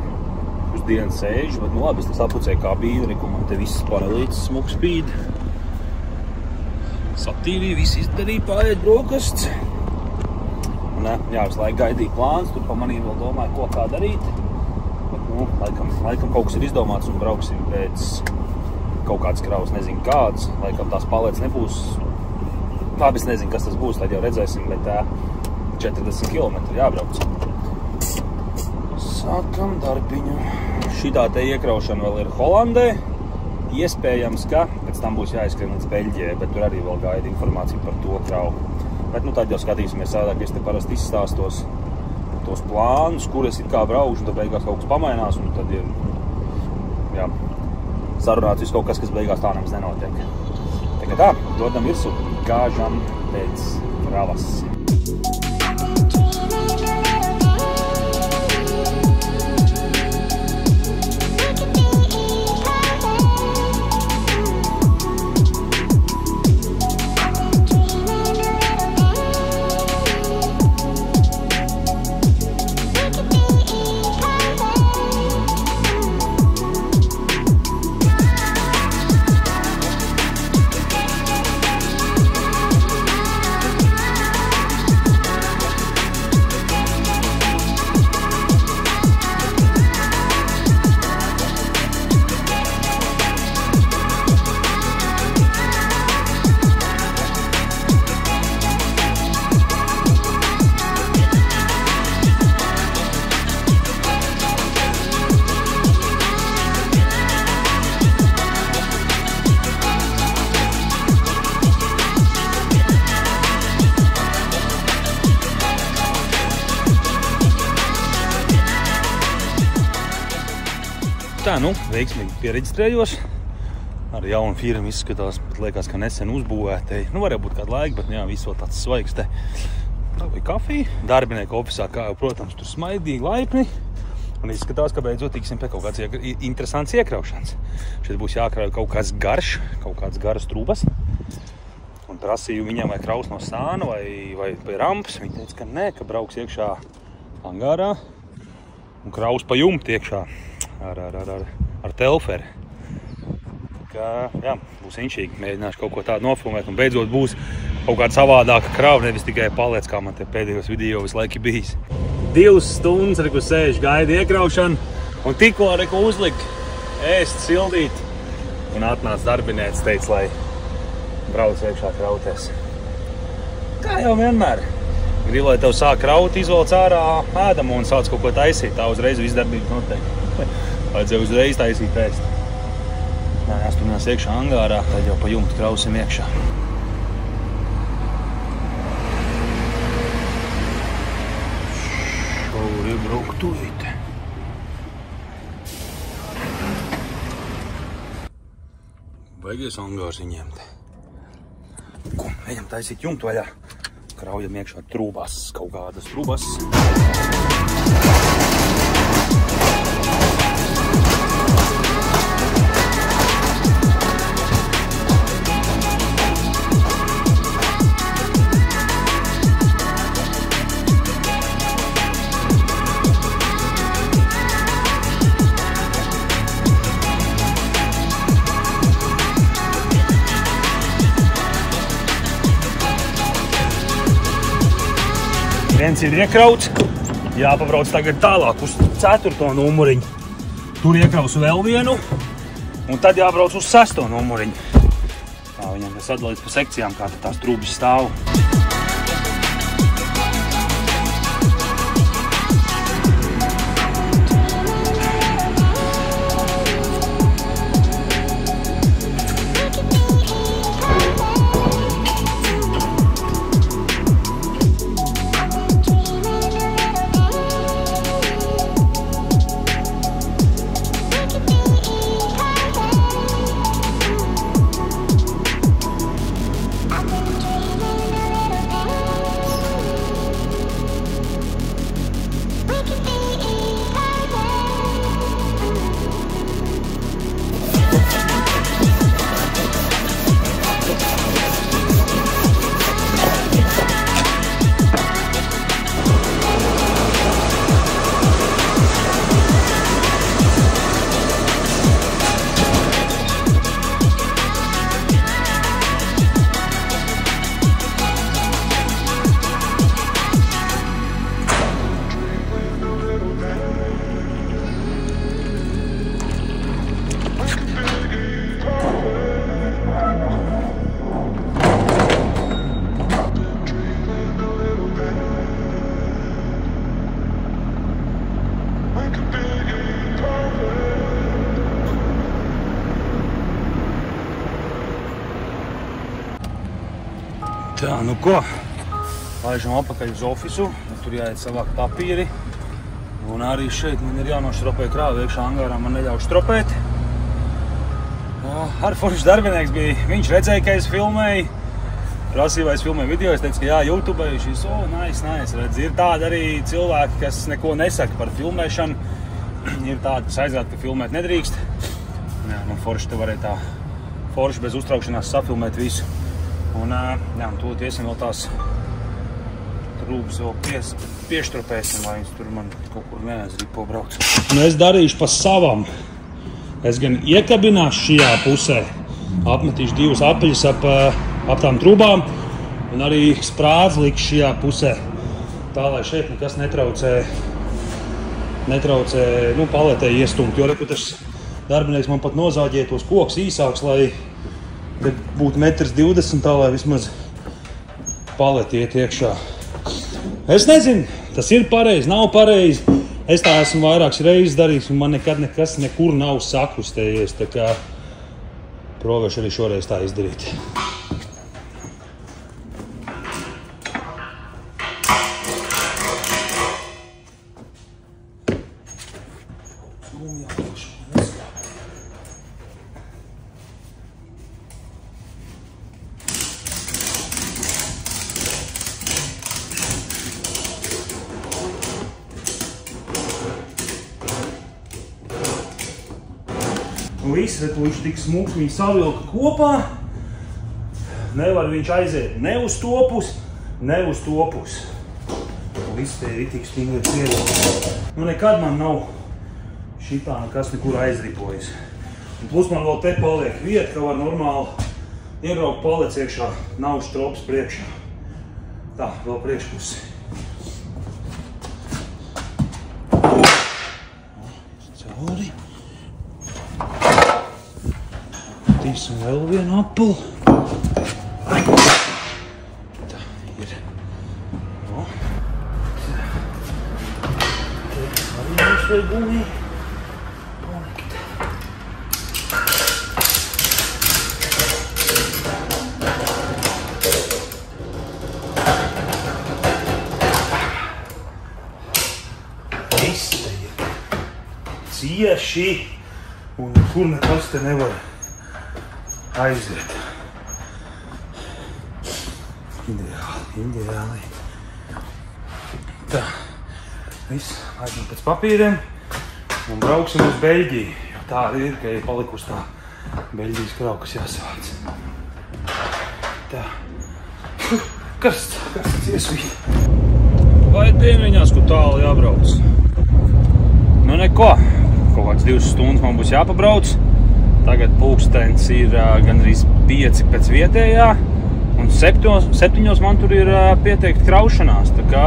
pusdienas sēžu, bet nu labi, es tas apucēju kabīni, ko man te viss paralītis smuks spīd. Satīrīju, viss izdarīju, pāriet brokastis. Un jā, visu laiku gaidīju plāns, tur pa manī vēl domāju, ko kā darīt. Bet nu, laikam kaut kas ir izdomāts un brauksim pēc kaut kāds kravs, nezinu kāds. Laikam tās palētas nebūs. Labi, es nezinu, kas tas būs, tad jau redzēsim, bet 40 km jābrauc. Sākam darbiņu. Šitā te iekraušana vēl ir Holandē. Iespējams, ka pēc tam būs jāizskrien līdz Beļģijai, bet tur arī vēl gaida informāciju par to kravu. Bet nu tad jau skatīsimies sādāk, es te parasti izstāstos tos plānus, kur es it kā braukšu, un tad beigās kaut kas pamainās, un tad ir, jā, sarunāts viss kaut kas beigās tā nemaz nenotiek. Tagad tā, dodam virsū, gāžam pēc kravas. Tā, nu, veiksmīgi piereģistrējos. Ar jaunu firmu izskatās, bet liekas, ka nesen uzbūvētēji. Nu, var jau būt kādu laiku, bet jā, viss vēl tāds svaigs te. Tā bija kafija. Darbinieku ofisā, kā jau, protams, tur smaidīgi, laipni. Un izskatās, ka beidzot tiksim pie kaut kāds interesants iekraušanas. Šeit būs jākrauj kaut kāds garš, kaut kāds garas trūbas. Un prasīju viņam, vai kraus no sāna vai pie rampas. Viņi teica, ka nē, ka brauks iekšā angārā un kraus pa jumti iekšā. Ar telferi. Ka, jā, būs inšīgi. Mēģināšu kaut ko tādu nofilmēt un beidzot būs kaut kāda savādāka krava, nevis tikai palēc, kā man te pēdējos video visu laiku bijis. 2 stundas, reku sēž, gaida iekraušanu un tikko reku uzlikt, ēst, sildīt. Un atnāca darbinēts, teica, lai brauc iekšā krauties. Kā jau vienmēr. Gribu, lai tev sāk kraut, izvelc ārā ēdamu un sāc kaut ko taisīt. Tā uzreiz viss darbības notiek. Vajadzēja uzreiz taisīt ēst. Nē, jāstumjās iekšā angārā, tad jau pa jumtu krausim iekšā. Šaur ir brauktuvīte. Baigies angārs viņiem te. Ko, ejam taisīt jumtu vaļā. Kraujam iekšā trūbas, kaut kādas trūbas. Viens ir iekrauts, jāpabrauc tagad tālāk uz 4. numuriņu. Tur iekrausu vēl vienu, un tad jābrauc uz 6. numuriņu. Tā viņam ir sadalīts pa sekcijām, kā tās trūbas stāv. Tā, nu ko? Laižam apakaļ uz ofisu, tur jāiet savākt papīri. Un arī šeit man ir jānoštropē krāvi, iekšā angārā man neļauj štropēt. Ar foršs darbinieks bija, viņš redzēja, ka es filmēju. Prasīja, vai es filmēju video, es teicu, ka jā, YouTube, šis, nice, redz. Ir tādi arī cilvēki, kas neko nesaka par filmēšanu. Ir tādi, kas aizrāda, ka filmēt nedrīkst. Jā, nu forši te varēja tā forši bez uztraukšanās safilmēt visu. Un, jā, un tūlīt iesim vēl tās trūbas vēl pieštrupēsim, lai viņas tur man kaut kur neaizripo brauc. Nu, es darīšu pa savam. Es gan iekabināšu šajā pusē, apmetīšu divas apaļas ap tām trūbām un arī sprādzi likšu šajā pusē. Tā, lai šeit nekas netraucē, nu, paletē iestumt. Jo, reku, tas darbinieks man pat nozāģēja tos koks īsāks, lai te būtu 1,20 m, tā, lai vismaz paleti iet iekšā. Es nezinu, tas ir pareizi, nav pareizi. Es tā esmu vairākas reizes darījis, un man nekad nekas nekur nav sakustējies. Tā kā provēšu arī šoreiz tā izdarīt. Un viss, viņš tik smuki, viņi savilka kopā. Nevar viņš aiziet ne uz to pusi, ne uz to pusi. Un viss te ir tik stingri pieredzi. Nu, nekad man nav šitā nekas nekur aizripojas. Un plus man vēl te paliek vieta, ka var normāli iebraukt palec iekšā, nav štrops priekšā. Tā, vēl priekšpusi. Cauri. Tīsim vēl vienu apeli. Tā ir. O. Te arī mums vai gumija. Palikt. Viss te ir cieši un kur nekas te nevar aiziet. Ideāli. Tā, viss, aizņem pēc papīriem un brauksim uz Beļģiju. Jo tā arī ir, ka ir palikusi tā Beļģijas krava, kas jāsavāc. Tā. Karsts iesvīt. Vai dienviņās, kur tālu jābrauc? Nu neko, kaut kāds 2 stundas man būs jāpabrauc. Tagad pulkstens ir gandrīz 5 pēc vietējā, un 7 man tur ir pieteikta kraušanās. Tā kā,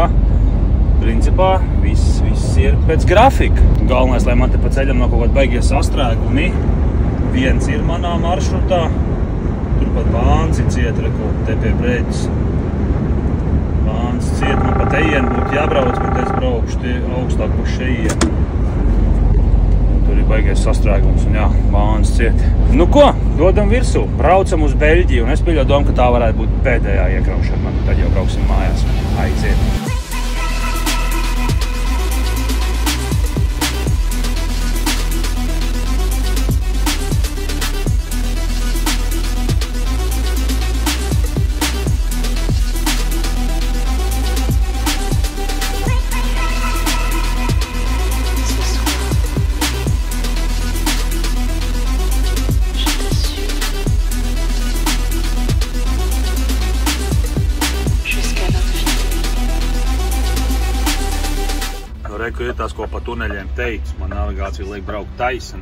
principā, viss ir pēc grafika. Galvenais, lai man te pa ceļam nav kaut kādi baigie sastrēgumi. Viens ir manā maršrutā, turpat Bāns ir ciet, reku, te pie Brēģis. Bāns ciet, man pa tejien būtu jābrauc, bet es braukšu te augstāk pa šeien. Tur ir baigais sastrēgums un jā, Bāns ciet. Nu ko, dodam virsū, braucam uz Beļģiju un es pieļauju domu, ka tā varētu būt pēdējā iekraušana man, tad jau brauksim mājās. Aiziet. Reku ir tās, ko pa tuneļiem teica. Man navigācija liek braukt taisni.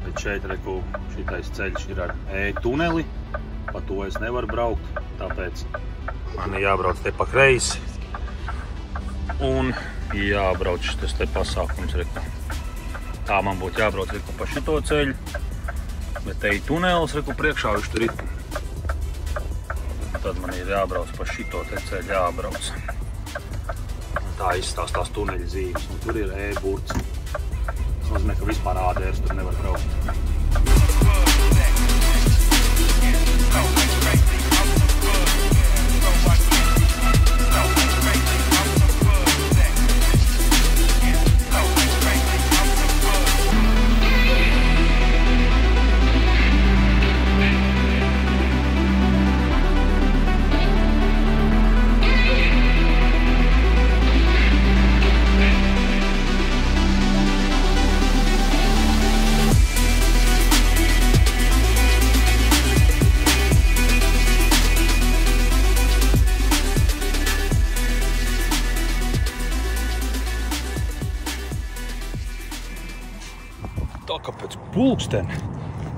Bet šeit, reku, šitais ceļš ir ar e-tuneli. Pa to es nevaru braukt, tāpēc man ir jābrauc te pa kreisi. Un jābrauc šitas te pasākums, reku. Tā man būtu jābrauc, reku, pa šito ceļu. Bet e-tunelis, reku, priekšā viņš tur ir. Tad man ir jābrauc pa šito te ceļu, jābrauc. Tā izstāst tās tuneļa zīmes, un tur ir e-burts. Tas nozīmē, ka vispār ADS tur nevar braukt. pulksteni.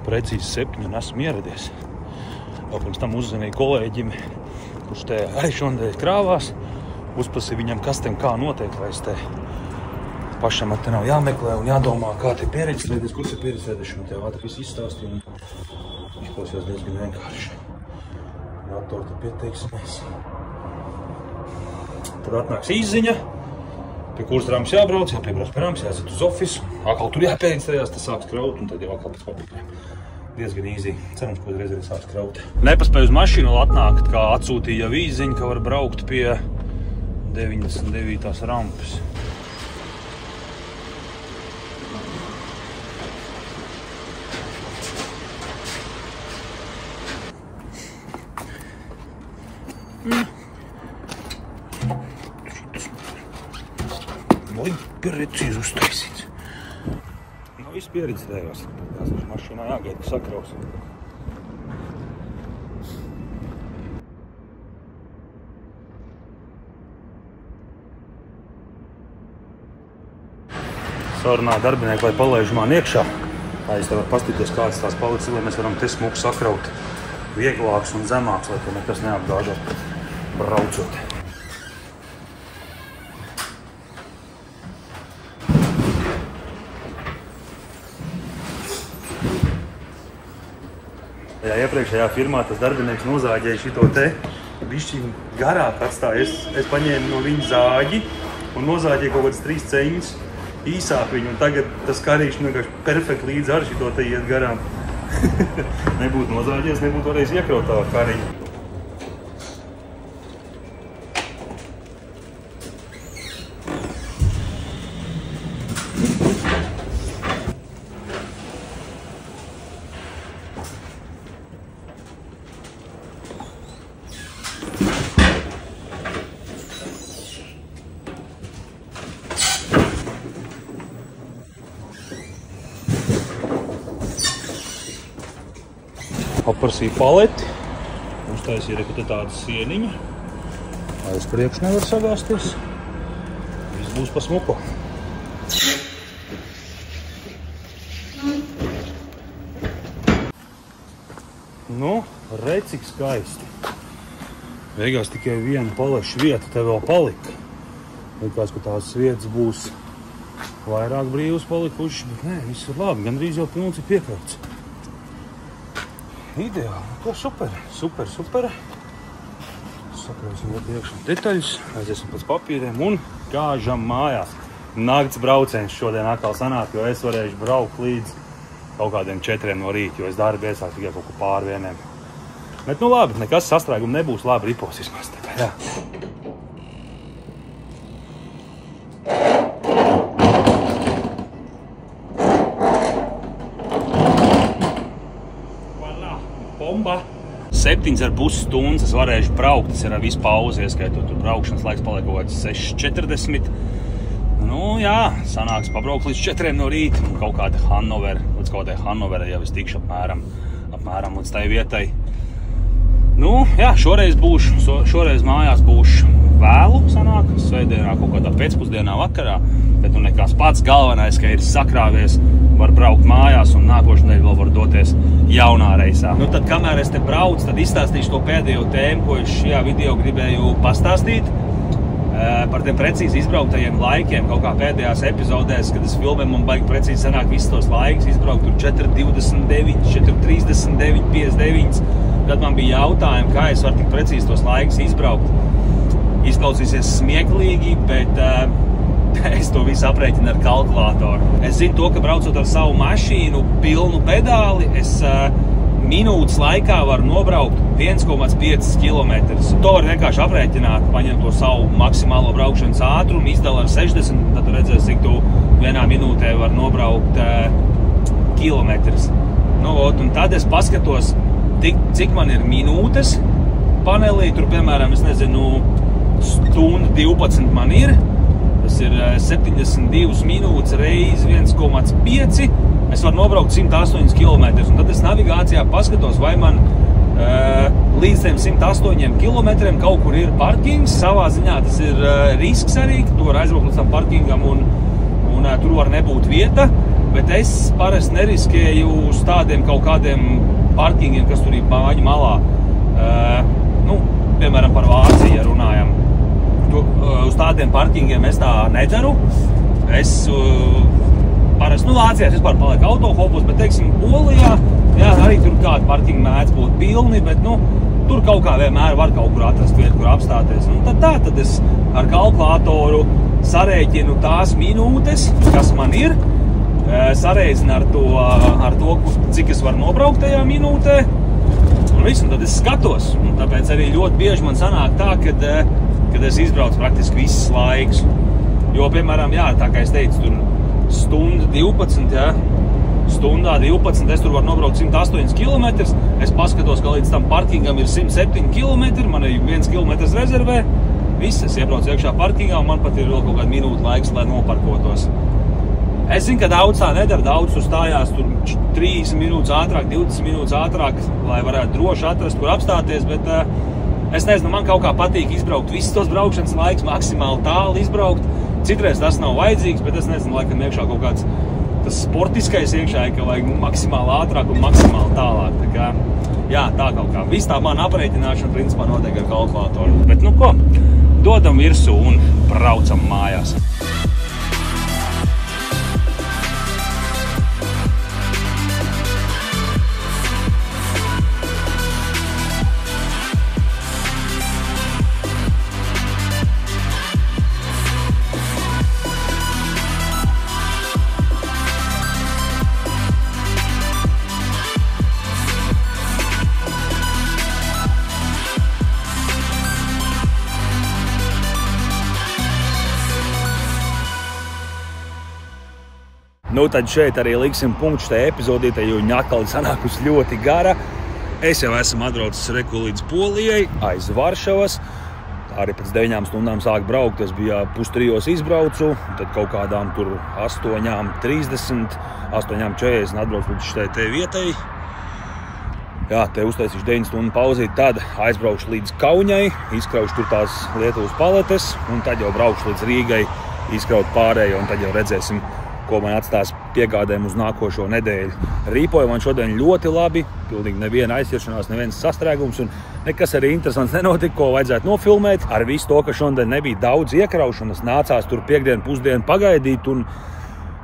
Precīzi 7 un esmu ieradies. Vēl pirms tam uzzvanīju kolēģim, kurš te arī šodien krāvās. Uzprasīju viņam, kas tiem kā notiek, vai es te pašam te nav jāmeklē un jādomā, kā te pieregistrēties, kurš ir pieregistrēties. Un tev ātri visu izstāstīju. Viņš klausījās diezgan vienkārši. Datoru te pieteiksimies. Tad atnāks īsziņa, pie kuras rāmas jābrauc, jāpiebrauc pie rāmas, jāiet uz ofisu. Atkal tur jāpierģistrējās, tas sāks kraut un tad jau atkal pēc patīkiem. Diezgan īzī. Cerams, ka reiz arī sāks kraut. Nepaspēju uz mašīnu atnākt, kā atsūtīja jau īsziņa, ka var braukt pie 99. rampas. Precīzi uztaisīts. Viss pieregistrējās. Tās mašīnā jāgaida, ka sakraus. Sarunāju darbinieku, lai palaiž man iekšā. Lai es te varu pastīties, kādas tās palicis, lai mēs varam te smuku sakraut vieglāks un zemāks, lai te nekas neapgāžot braucot. Tajā iepriekšējā firmā tas darbinieks nozāģēja šito te bišķiņu garāk atstāja. Es paņēmu no viņa zāģi un nozāģēju kaut kāds 3 ceņus īsāk viņu. Un tagad tas karīšs vienkārši perfekti līdz ar šito te iet garām. Nebūtu nozāģies, nebūtu varējis iekraut tā kariņu. Aparsīju paleti, uztaisīju te tādu sieniņu, lai uz priekšu nevar sagāsties. Viss būs pa smuko. Nu, redz, cik skaisti. Beigās tikai viena paleša vieta te vēl palika. Likās, ka tās vietas būs vairāk brīvas palikušas, bet nē, viss ir labi. Gandrīz jau pilns ir piekrauts. Ideāli. To super. Super. Sakrausim iekšā detaļas, aiziesim pēc papīriem un gāžam mājās. Nakts brauciens šodien atkal sanāk, jo es varēšu braukt līdz kaut kādiem 4 no rīta, jo es darbu iesāku tikai kaut ko pār 1. Bet nu labi, nekas sastrēguma nebūs, labi ripos vismaz tā kā, jā. Bomba. 7,5 stundas es varēšu braukt, tas ir ar visu pauzi, ieskaitot tur braukšanas laiks paliek kaut kāds 6:40. Nu jā, sanāks pabraukt līdz 4 no rīta un kaut kāda līdz kaut kādai Hannoverai jau es tikšu apmēram līdz tai vietai. Nu jā, šoreiz mājās būšu vēlu sanāk, svētdienā kaut kādā pēcpusdienā vakarā, bet nu nekas pats galvenais, ka ir sakrāvies, var braukt mājās un nākošu nedēļu vēl var doties jaunā reisā. Nu tad, kamēr es te braucu, tad izstāstīšu to pēdējo tēmu, ko es šajā video gribēju pastāstīt. Par tiem precīzi izbrauktajiem laikiem. Kaut kā pēdējās epizodēs, kad es filmēju, man baigi precīzi sanāk visus tos laikus, izbraukt tur 4:29, 4:39, 59. Tad man bija jautājumi, kā es varu tik precīzi tos laikus izbraukt. Izklausīsies smieklīgi, bet es to visu aprēķinu ar kalkulātoru. Es zinu to, ka braucot ar savu mašīnu pilnu pedāli, es minūtes laikā varu nobraukt 1,5 km. To var vienkārši aprēķināt, paņemt to savu maksimālo braukšanas ātrumu, izdala ar 60, tad redzēs, cik tu vienā minūtē var nobraukt kilometrus. Nu, un tad es paskatos, cik man ir minūtes panelī, tur, piemēram, es nezinu, stunda 12 man ir, tas ir 72 minūtes reiz 1,5, es varu nobraukt 108 km, un tad es navigācijā paskatos, vai man līdz tiem 108 km kaut kur ir parkings, savā ziņā tas ir risks arī, ka tu var aizbraukt līdz tam parkingam un tur var nebūt vieta, bet es parasti neriskēju uz tādiem kaut kādiem parkingiem, kas tur ir māju malā. Piemēram, par Vāciju runājam. Uz tādiem parkingiem es tā nedaru. Es parasti, Vācijā es vispār palieku autohopos, bet, teiksim, Polijā, jā, arī tur kādi parkingi mēdz būt pilni, bet, tur kaut kā vienmēr var kaut kur atrast vietu, kur apstāties. Tad es ar kalkulātoru sarēķinu tās minūtes, kas man ir, sareizinu ar to, cik es varu nobraukt tajā minūtē, un visu, un tad es skatos. Un tāpēc arī ļoti bieži man sanāk tā, kad es izbraucu praktiski visas laiks. Jo, piemēram, jā, tā kā es teicu, tur stunda 12, jā, stundā 12, es tur varu nobraukt 108 km, es paskatos, ka līdz tam parkingam ir 107 km, man ir 1 km rezervē, viss, es iebraucu iekšā parkingā, un man pat ir vēl kaut kāda minūte laiks, lai noparkotos. Es zinu, ka daudz tā nedara, daudz uzstājās tur 30 minūtes ātrāk, 20 minūtes ātrāk, lai varētu droši atrast, kur apstāties, bet es nezinu, man kaut kā patīk izbraukt visus tos braukšanas laiks, maksimāli tālu izbraukt. Citreiz tas nav vajadzīgs, bet es nezinu, laikam iekšā kaut kāds tas sportiskais iekšā, ka vajag maksimāli ātrāk un maksimāli tālāk. Tā kā, jā, tā kaut kā. Viss tā mana aprēķināšana principā notiek ar kalkulātoru. Bet ko, dodam virsū un braucam mājās. Tad šeit arī liksim punktu šajā epizodītē, jo viņa atkal sanākusi ļoti gara. Es jau esmu atbraucis līdz Polijai, aiz Varšavas. Arī pēc 9 stundām sāk braukt, es biju 2:30 izbraucu, tad kaut kādām tur 8:30, 8:40 atbraucu līdz šai te vietai. Jā, te uztaisīšu 9 stundu pauzīt, tad aizbraukšu līdz Kaunai, izkraušu tur tās Lietuvas paletes, un tad jau braukšu līdz Rīgai, izkraut pārējo, un tad jau redzēsim, ko man atstās piegādēm uz nākošo nedēļu. Rīpoja man šodien ļoti labi, pilnīgi neviena aizķeršanās, neviens sastrēgums, un nekas arī interesants nenotika, ko vajadzētu nofilmēt. Ar visu to, ka šodien nebija daudz iekraušanas, nācās tur piekdienu pusdienu pagaidīt, un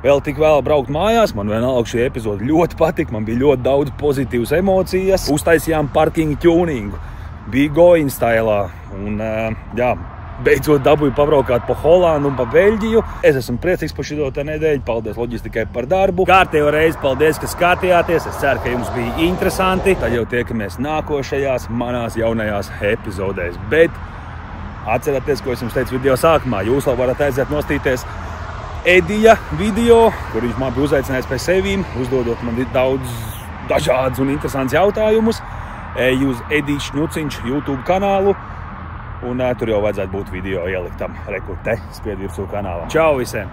vēl tik vēl braukt mājās. Man vienalga šī epizode ļoti patika, man bija ļoti daudz pozitīvas emocijas. Uztaisījām parkingu tuningu, bija going stylā, un jā, beidzot dabūju pabraukāt pa Holandu un pa Beļģiju. Es esmu priecīgs par šito nedēļu. Paldies loģistikai par darbu. Kārtējo reizi paldies, ka skatījāties. Es ceru, ka jums bija interesanti. Tad jau tiekamies nākošajās manās jaunajās epizodēs. Bet atcerieties, ko es jums teicu video sākumā. Jūs vēl varat aiziet nostīties Edija video, kur viņš man bija uzaicinājis pie sevīm, uzdodot man daudz dažādus un interesants jautājumus. Eju uz Edijs Šņuciņš YouTube kanālu. Un tur jau vajadzētu būt video ieliktam. Reku te, spied virsū kanālam. Čau visiem!